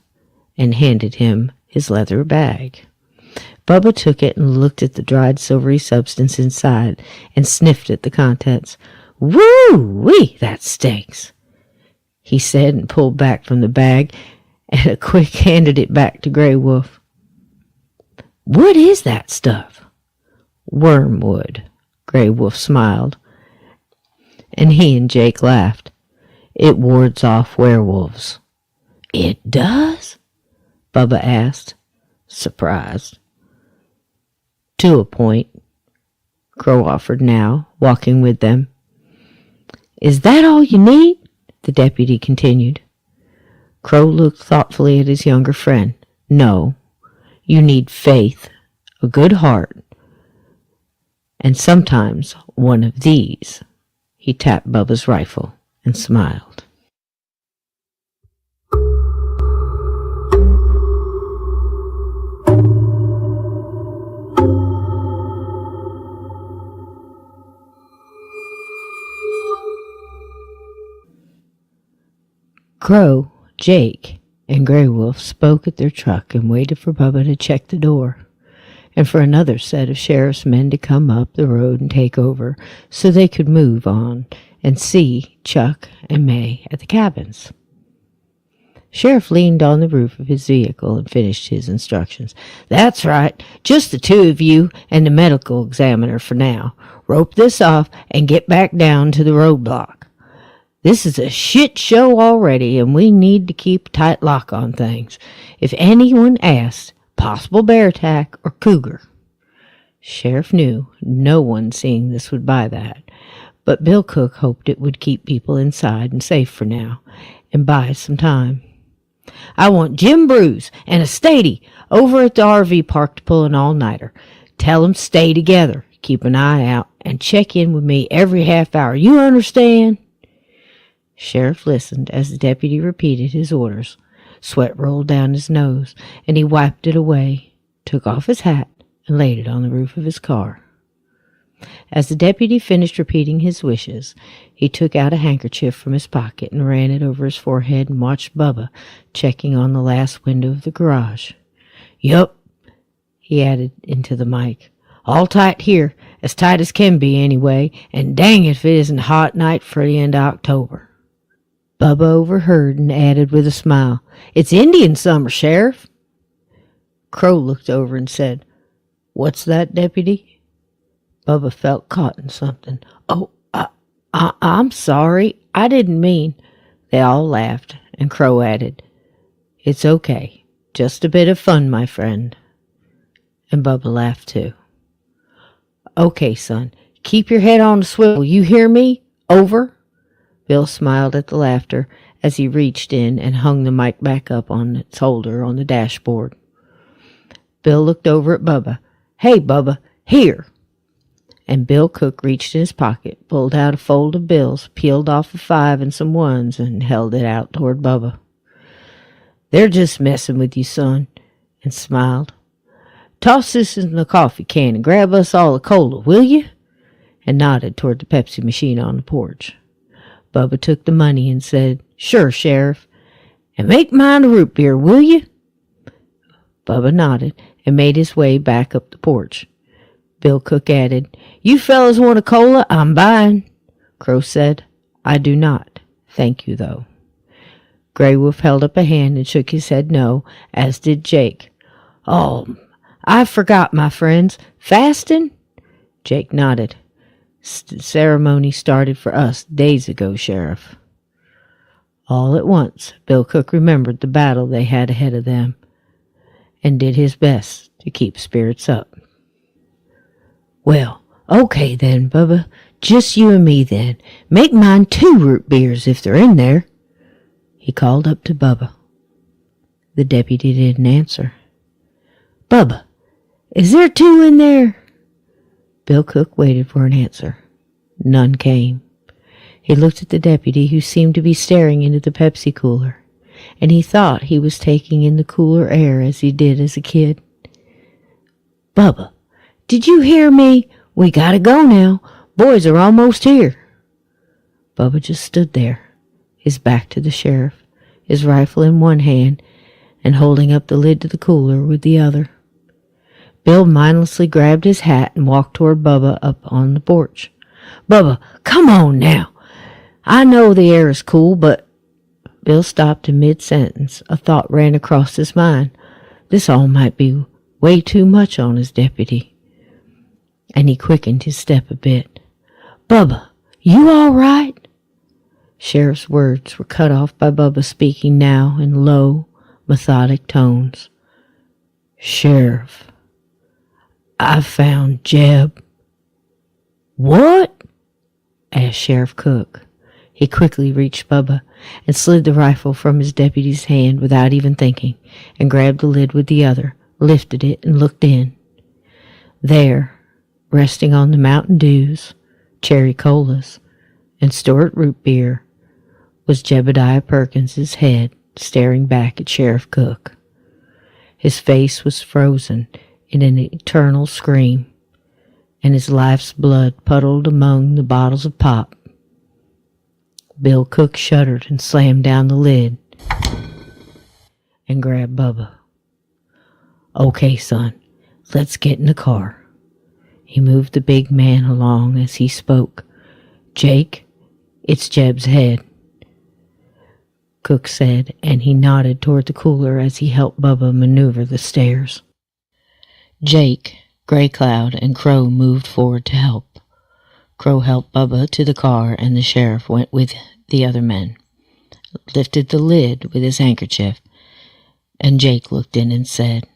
and handed him his leather bag. Bubba took it and looked at the dried silvery substance inside and sniffed at the contents. Woo-wee, that stinks, he said and pulled back from the bag and a quick handed it back to Grey Wolf. What is that stuff? Wormwood, Grey Wolf smiled, and he and Jake laughed. It wards off werewolves. It does? Bubba asked, surprised. To a point, Crow offered now, walking with them. Is that all you need? The deputy continued. Crow looked thoughtfully at his younger friend. No, you need faith, a good heart, and sometimes one of these. He tapped Bubba's rifle and smiled. Crow, Jake, and Grey Wolf spoke at their truck and waited for Bubba to check the door, and for another set of sheriff's men to come up the road and take over so they could move on and see Chuck and May at the cabins. Sheriff leaned on the roof of his vehicle and finished his instructions. That's right, just the two of you and the medical examiner for now. Rope this off and get back down to the roadblock. This is a shit show already, and we need to keep a tight lock on things. If anyone asks, possible bear attack or cougar. Sheriff knew no one seeing this would buy that, but Bill Cook hoped it would keep people inside and safe for now, and buy some time. I want Jim Bruce and a Stady over at the RV park to pull an all-nighter. Tell them stay together, keep an eye out, and check in with me every half hour. You understand? Sheriff listened as the deputy repeated his orders. Sweat rolled down his nose, and he wiped it away, took off his hat, and laid it on the roof of his car. As the deputy finished repeating his wishes, he took out a handkerchief from his pocket and ran it over his forehead and watched Bubba checking on the last window of the garage. Yup, he added into the mic. All tight here, as tight as can be anyway, and dang if it isn't a hot night for the end of October. Bubba overheard and added with a smile, It's Indian summer, Sheriff. Crow looked over and said, What's that, deputy? Bubba felt caught in something. Oh, I'm sorry. I didn't mean. They all laughed, and Crow added, It's okay. Just a bit of fun, my friend. And Bubba laughed too. Okay, son. Keep your head on a swivel. You hear me? Over. Bill smiled at the laughter as he reached in and hung the mic back up on its holder on the dashboard. Bill looked over at Bubba. Hey, Bubba, here. And Bill Cook reached in his pocket, pulled out a fold of bills, peeled off a 5 and some 1s, and held it out toward Bubba. They're just messing with you, son, and smiled. Toss this in the coffee can and grab us all a cola, will you? And nodded toward the Pepsi machine on the porch. Bubba took the money and said, Sure, Sheriff. And make mine a root beer, will you? Bubba nodded and made his way back up the porch. Bill Cook added, You fellas want a cola? I'm buying. Crow said, I do not. Thank you, though. Grey Wolf held up a hand and shook his head no, as did Jake. Oh, I forgot, my friends. Fasting? Jake nodded. Ceremony started for us days ago, Sheriff. All at once, Bill Cook remembered the battle they had ahead of them and did his best to keep spirits up. Well, okay then, Bubba. Just you and me, then. Make mine 2 root beers if they're in there. He called up to Bubba. The deputy didn't answer. Bubba, is there 2 in there? Bill Cook waited for an answer. None came. He looked at the deputy, who seemed to be staring into the Pepsi cooler, and he thought he was taking in the cooler air as he did as a kid. Bubba, did you hear me? We gotta go now. Boys are almost here. Bubba just stood there, his back to the sheriff, his rifle in one hand, and holding up the lid to the cooler with the other. Bill mindlessly grabbed his hat and walked toward Bubba up on the porch. Bubba, come on now. I know the air is cool, but... Bill stopped in mid-sentence. A thought ran across his mind. This all might be way too much on his deputy. And he quickened his step a bit. Bubba, you all right? Sheriff's words were cut off by Bubba speaking now in low, methodic tones. Sheriff, I found Jeb. What? Asked Sheriff Cook. He quickly reached Bubba and slid the rifle from his deputy's hand without even thinking, and grabbed the lid with the other, lifted it, and looked in. There, resting on the Mountain Dews, cherry colas, and Stewart root beer, was Jebediah Perkins's head staring back at Sheriff Cook. His face was frozen in an eternal scream, and his life's blood puddled among the bottles of pop. Bill Cook shuddered and slammed down the lid and grabbed Bubba. Okay, son, let's get in the car. He moved the big man along as he spoke. Jake, it's Jeb's head, Cook said, and he nodded toward the cooler as he helped Bubba maneuver the stairs. Jake, Gray Cloud, and Crow moved forward to help. Crow helped Bubba to the car, and the sheriff went with the other men, lifted the lid with his handkerchief, and Jake looked in and said,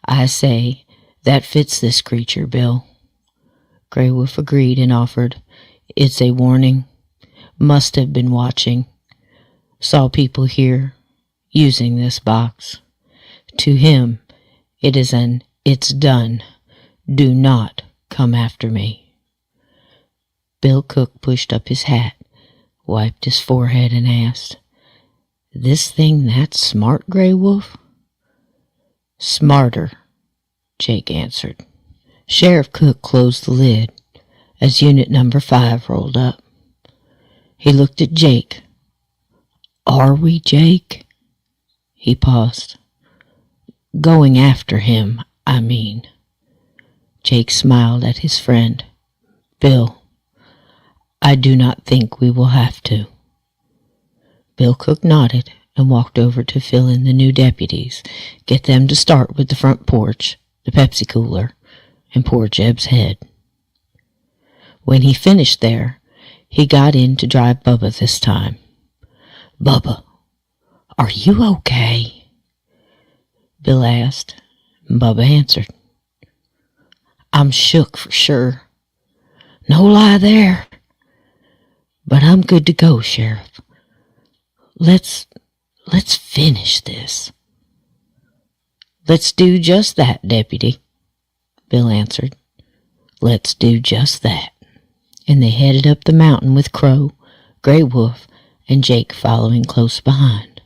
I say, that fits this creature, Bill. Grey Wolf agreed and offered, It's a warning. Must have been watching. Saw people here using this box. To him, it is an it's done. Do not come after me. Bill Cook pushed up his hat, wiped his forehead, and asked, This thing that smart, Grey Wolf? Smarter, Jake answered. Sheriff Cook closed the lid as Unit Number 5 rolled up. He looked at Jake. Are we, Jake? He paused. Going after him, I mean. Jake smiled at his friend. Bill, I do not think we will have to. Bill Cook nodded and walked over to fill in the new deputies, get them to start with the front porch, the Pepsi cooler, and pour Jeb's head. When he finished there, he got in to drive Bubba this time. Bubba, are you okay? Bill asked, and Bubba answered. I'm shook for sure. No lie there. But I'm good to go, Sheriff. Let's finish this. Let's do just that, Deputy, Bill answered. Let's do just that. And they headed up the mountain with Crow, Grey Wolf, and Jake following close behind.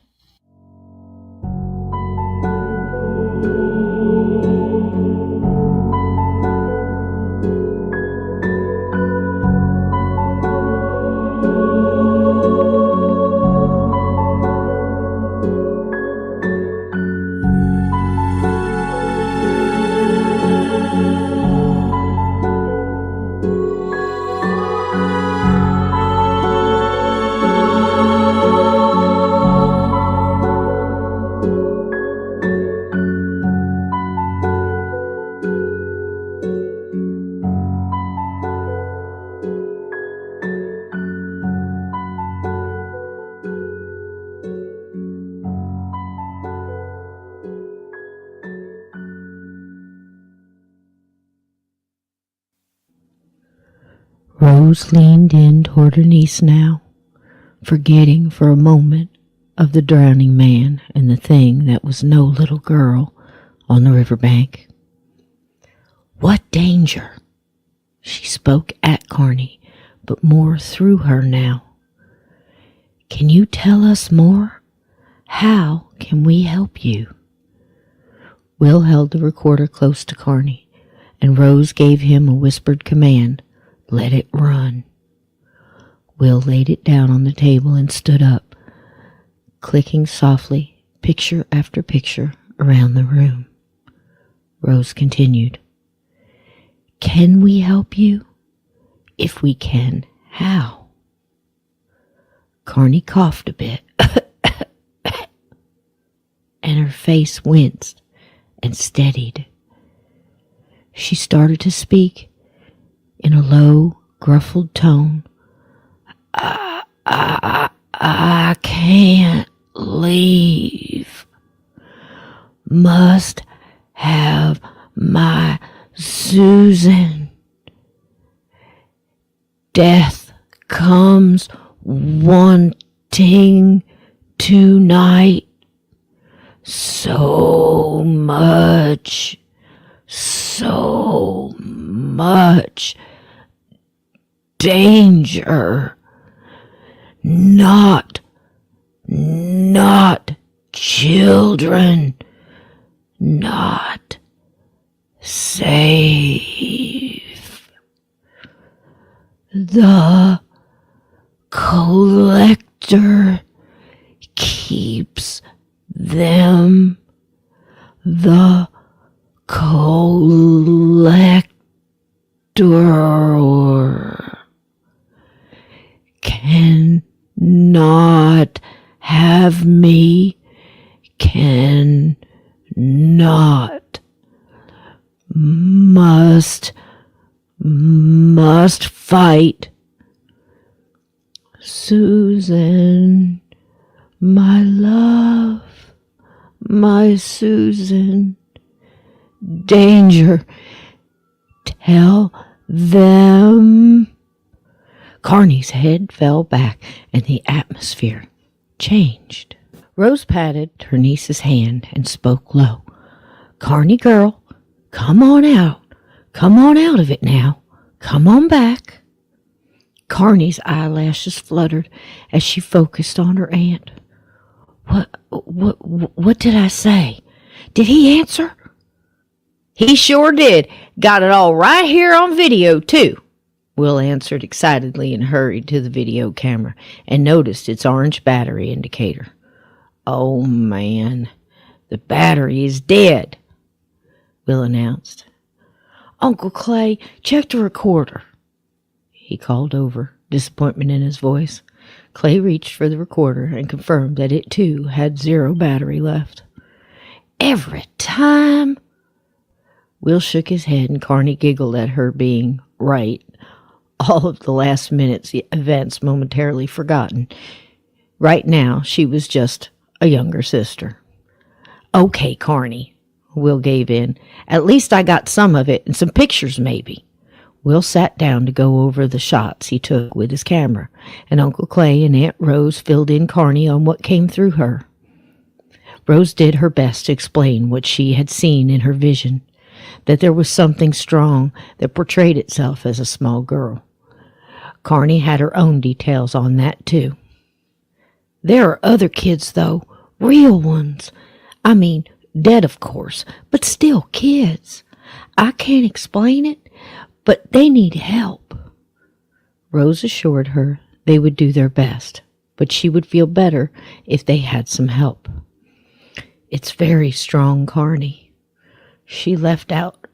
Rose leaned in toward her niece now, forgetting for a moment of the drowning man and the thing that was no little girl on the riverbank. What danger? She spoke at Carney, but more through her now. Can you tell us more? How can we help you? Will held the recorder close to Carney, and Rose gave him a whispered command. Let it run. Will laid it down on the table and stood up, clicking softly, picture after picture, around the room. Rose continued. Can we help you? If we can, how? Carney coughed a bit, and her face winced and steadied. She started to speak in a low, gruffled tone. I can't leave. Must have my Susan. Death comes wanting tonight. So much danger. Not children. Not safe. The collector keeps them. The collector cannot have me. Cannot. Must fight. Susan, my love, my Susan. Danger. Tell them. Carney's head fell back and the atmosphere changed. Rose patted her niece's hand and spoke low. Carney girl, come on out. Come on out of it now. Come on back. Carney's eyelashes fluttered as she focused on her aunt. What did I say? Did he answer? He sure did. Got it all right here on video, too. Will answered excitedly and hurried to the video camera and noticed its orange battery indicator. Oh, man, the battery is dead, Will announced. Uncle Clay, check the recorder, he called over, disappointment in his voice. Clay reached for the recorder and confirmed that it, too, had 0 battery left. Every time. Will shook his head and Carney giggled at her being right. All of the last minute's events momentarily forgotten. Right now, she was just a younger sister. Okay, Carney, Will gave in. At least I got some of it and some pictures, maybe. Will sat down to go over the shots he took with his camera, and Uncle Clay and Aunt Rose filled in Carney on what came through her. Rose did her best to explain what she had seen in her vision, that there was something strong that portrayed itself as a small girl. Carney had her own details on that, too. There are other kids, though, real ones. I mean, dead, of course, but still kids. I can't explain it, but they need help. Rose assured her they would do their best, but she would feel better if they had some help. It's very strong, Carney. She left out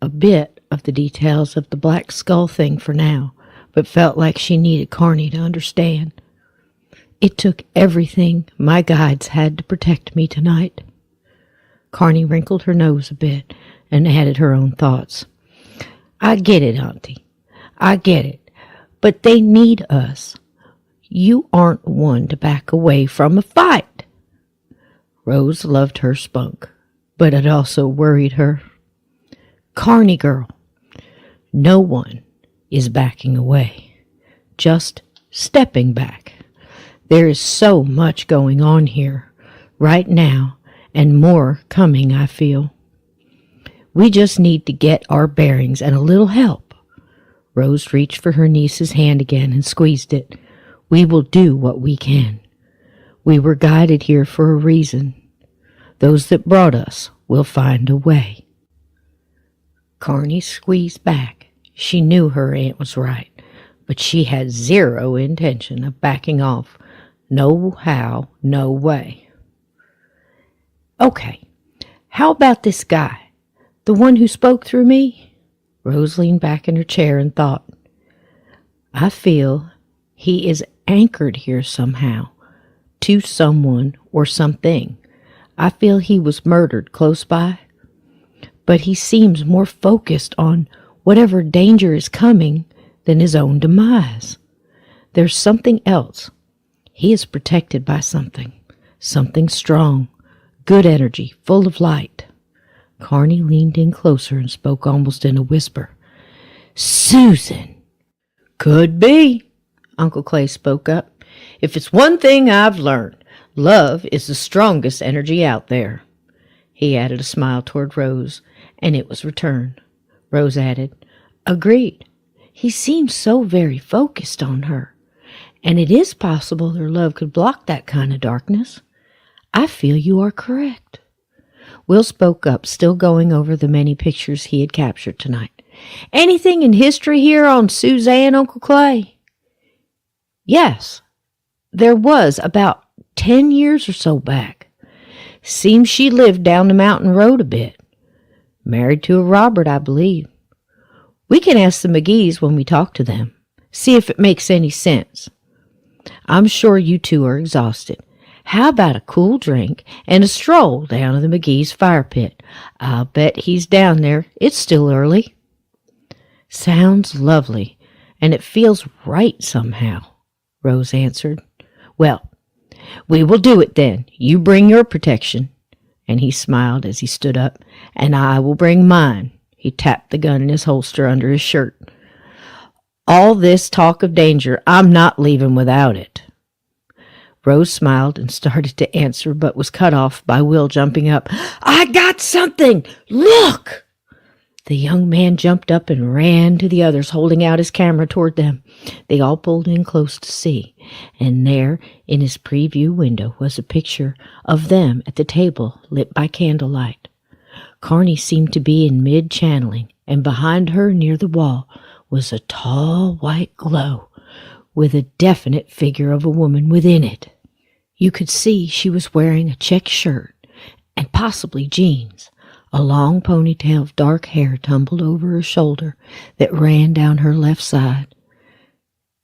a bit of the details of the black skull thing for now, but felt like she needed Carney to understand. It took everything my guides had to protect me tonight. Carney wrinkled her nose a bit and added her own thoughts. I get it, Auntie. I get it. But they need us. You aren't one to back away from a fight. Rose loved her spunk, but it also worried her. Carney girl, no one, is backing away, just stepping back. There is so much going on here right now, and more coming, I feel. We just need to get our bearings and a little help. Rose reached for her niece's hand again and squeezed it. We will do what we can. We were guided here for a reason. Those that brought us will find a way. Carney squeezed back. She knew her aunt was right, but she had zero intention of backing off. No how, no way. Okay, how about this guy? The one who spoke through me? Rose leaned back in her chair and thought. I feel he is anchored here somehow, to someone or something. I feel he was murdered close by, but he seems more focused on whatever danger is coming than his own demise. There's something else. He is protected by something strong, good energy, full of light. Carney leaned in closer and spoke almost in a whisper. Susan! Could be, Uncle Clay spoke up. If it's one thing I've learned, love is the strongest energy out there. He added a smile toward Rose, and it was returned. Rose added, Agreed. He seems so very focused on her, and it is possible their love could block that kind of darkness. I feel you are correct. Will spoke up, still going over the many pictures he had captured tonight. Anything in history here on Suzanne, Uncle Clay? Yes, there was about 10 years or so back. Seems she lived down the mountain road a bit. Married to a Robert, I believe. We can ask the McGees when we talk to them. See if it makes any sense. I'm sure you two are exhausted. How about a cool drink and a stroll down to the McGee's fire pit? I'll bet he's down there. It's still early. Sounds lovely, and it feels right somehow, Rose answered. Well, we will do it then. You bring your protection. And he smiled as he stood up. And I will bring mine. He tapped the gun in his holster under his shirt. All this talk of danger, I'm not leaving without it. Rose smiled and started to answer, but was cut off by Will jumping up. I got something! Look! The young man jumped up and ran to the others, holding out his camera toward them. They all pulled in close to see, and there, in his preview window, was a picture of them at the table, lit by candlelight. Carney seemed to be in mid-channeling, and behind her, near the wall, was a tall white glow, with a definite figure of a woman within it. You could see she was wearing a check shirt, and possibly jeans. A long ponytail of dark hair tumbled over her shoulder that ran down her left side,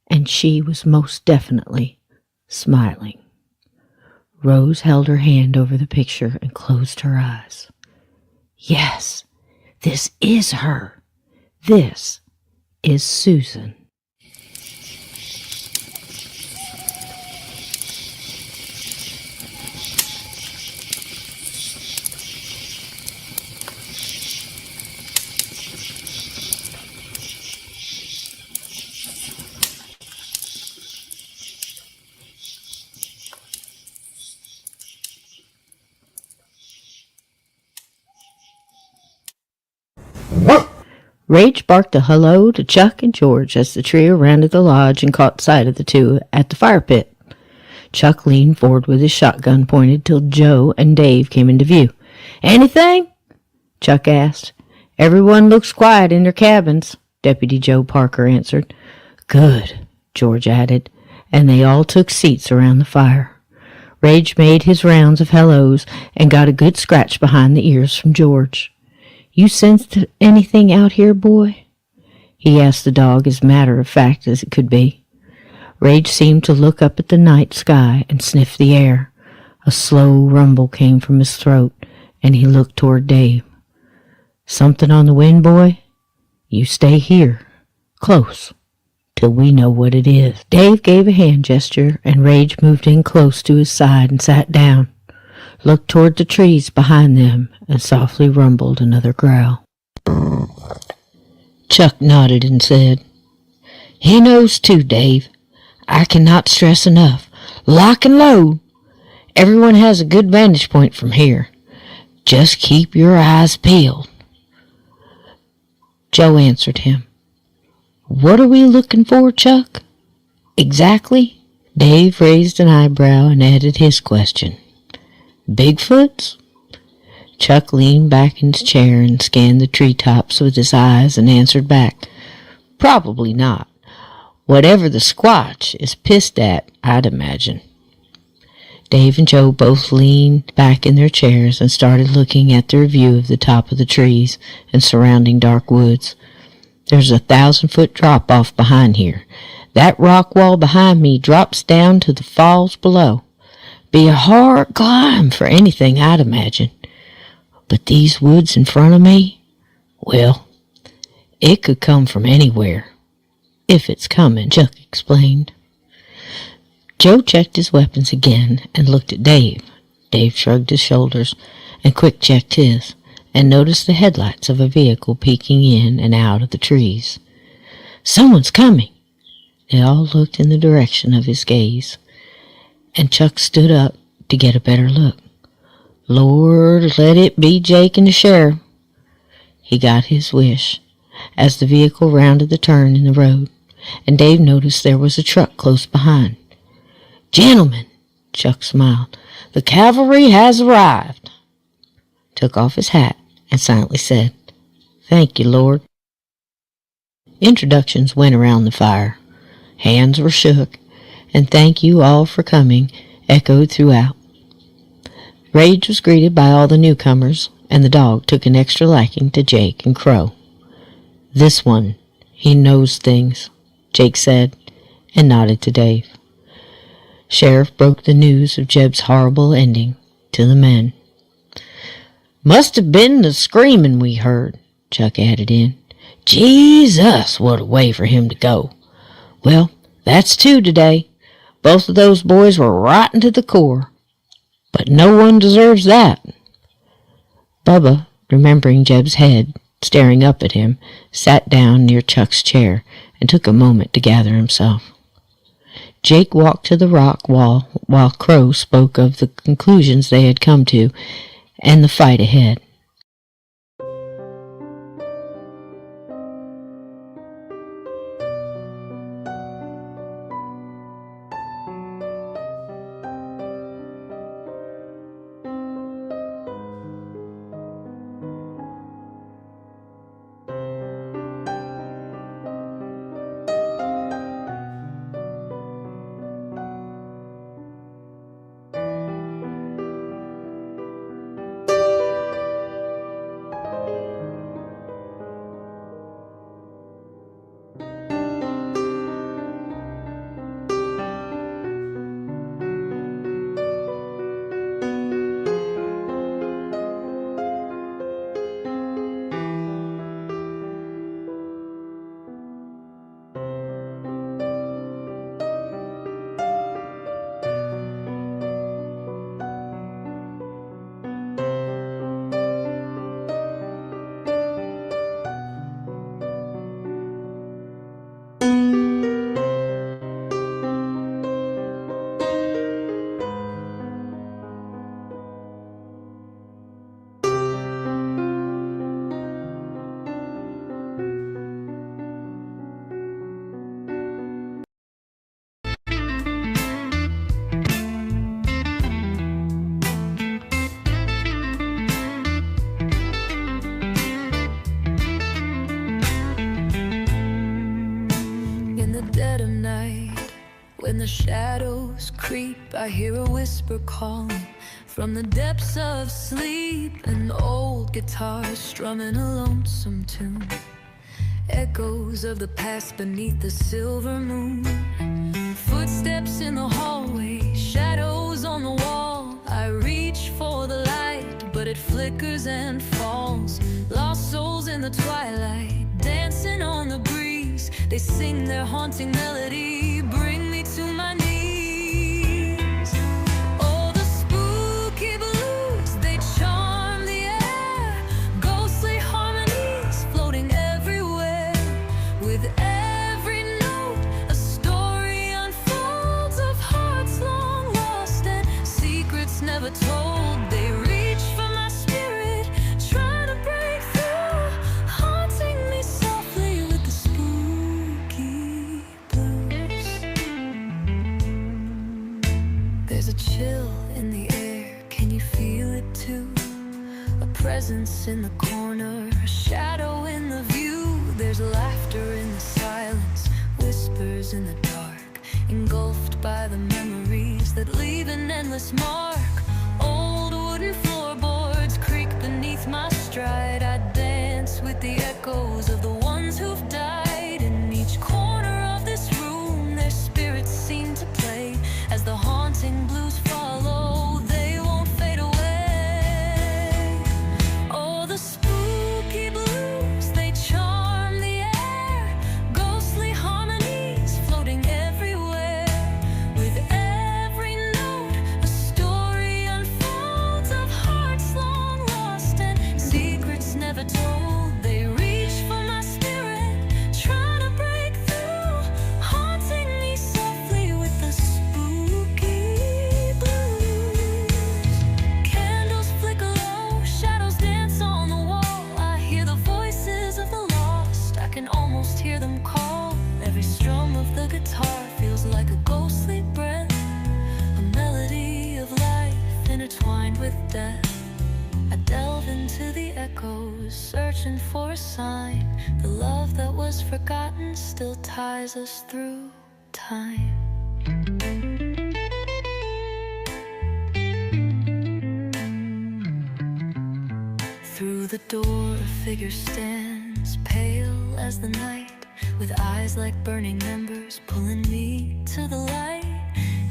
and she was most definitely smiling. Rose held her hand over the picture and closed her eyes. Yes, this is her. This is Susan. Rage barked a hello to Chuck and George as the trio rounded the lodge and caught sight of the two at the fire pit. Chuck leaned forward with his shotgun pointed till Joe and Dave came into view. Anything? Chuck asked. Everyone looks quiet in their cabins, Deputy Joe Parker answered. Good, George added, and they all took seats around the fire. Rage made his rounds of hellos and got a good scratch behind the ears from George. You sensed anything out here, boy? He asked the dog as matter of fact as it could be. Rage seemed to look up at the night sky and sniff the air. A slow rumble came from his throat, and he looked toward Dave. Something on the wind, boy? You stay here, close, till we know what it is. Dave gave a hand gesture, and Rage moved in close to his side and sat down, looked toward the trees behind them, and softly rumbled another growl. Chuck nodded and said, He knows too, Dave. I cannot stress enough. Lock and load. Everyone has a good vantage point from here. Just keep your eyes peeled. Joe answered him. What are we looking for, Chuck? Exactly? Dave raised an eyebrow and added his question. Bigfoots? Chuck leaned back in his chair and scanned the treetops with his eyes and answered back. Probably not. Whatever the Squatch is pissed at, I'd imagine. Dave and Joe both leaned back in their chairs and started looking at their view of the top of the trees and surrounding dark woods. There's a 1,000-foot drop-off behind here. That rock wall behind me drops down to the falls below. Be a hard climb for anything, I'd imagine. But these woods in front of me, well, it could come from anywhere. If it's coming, Chuck explained. Joe checked his weapons again and looked at Dave. Dave shrugged his shoulders and quick checked his, and noticed the headlights of a vehicle peeking in and out of the trees. Someone's coming. They all looked in the direction of his gaze, and Chuck stood up to get a better look. Lord, let it be Jake and the sheriff. He got his wish as the vehicle rounded the turn in the road, and Dave noticed there was a truck close behind. Gentlemen, Chuck smiled, the cavalry has arrived. Took off his hat and silently said, Thank you, Lord. Introductions went around the fire. Hands were shook, and thank you all for coming echoed throughout. Rage was greeted by all the newcomers, and the dog took an extra liking to Jake and Crow. This one, he knows things, Jake said, and nodded to Dave. Sheriff broke the news of Jeb's horrible ending to the men. Must have been the screaming we heard, Chuck added in. Jesus, what a way for him to go. Well, that's two today. Both of those boys were rotten to the core. But no one deserves that. Bubba, remembering Jeb's head, staring up at him, sat down near Chuck's chair and took a moment to gather himself. Jake walked to the rock wall while Crow spoke of the conclusions they had come to and the fight ahead. When the shadows creep, I hear a whisper calling from the depths of sleep. An old guitar strumming a lonesome tune, echoes of the past beneath the silver moon. Footsteps in the hallway, shadows on the wall. I reach for the light, but it flickers and falls. Lost souls in the twilight, dancing on the breeze. They sing their haunting melody, bring me to my knees. Oh, the spooky blues, they charm the air. Ghostly harmonies floating everywhere. With every note chill in the air, can you feel it too? A presence in the corner, a shadow in the view. There's laughter in the silence, whispers in the dark, engulfed by the memories that leave an endless mark. Old wooden floorboards creak beneath my stride. I dance with the echoes of the ones who've died. In each corner of this room, their spirits seem to play. As the haunting blues follow, they won't fade away. Oh, the spooky blues, they charm the air. Ghostly harmonies floating everywhere. With every note, a story unfolds of hearts long lost and secrets never told. They reach for my spirit, trying to break through, haunting me softly with the spooky blues. Candles flicker low, shadows dance on the wall. I hear the voices of the lost, I can almost hear them call. Every strum of the guitar feels like a ghostly breath, a melody of life intertwined with death. I delve into the echoes, searching for a sign. The love that was forgotten still ties us through time. Through the door, a figure stands, pale as the night, with eyes like burning embers, pulling me to the light.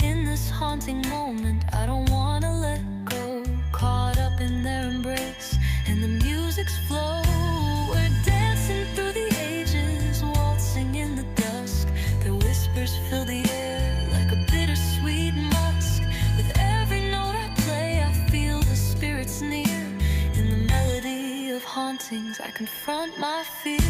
In this haunting moment, I don't wanna let go, caught up in their embrace, and the music's flow. We're dancing through the ages, waltzing in the dusk. Their whispers fill the air like a bittersweet musk. With every note I play, I feel the spirits near. In the melody of hauntings, I confront my fear.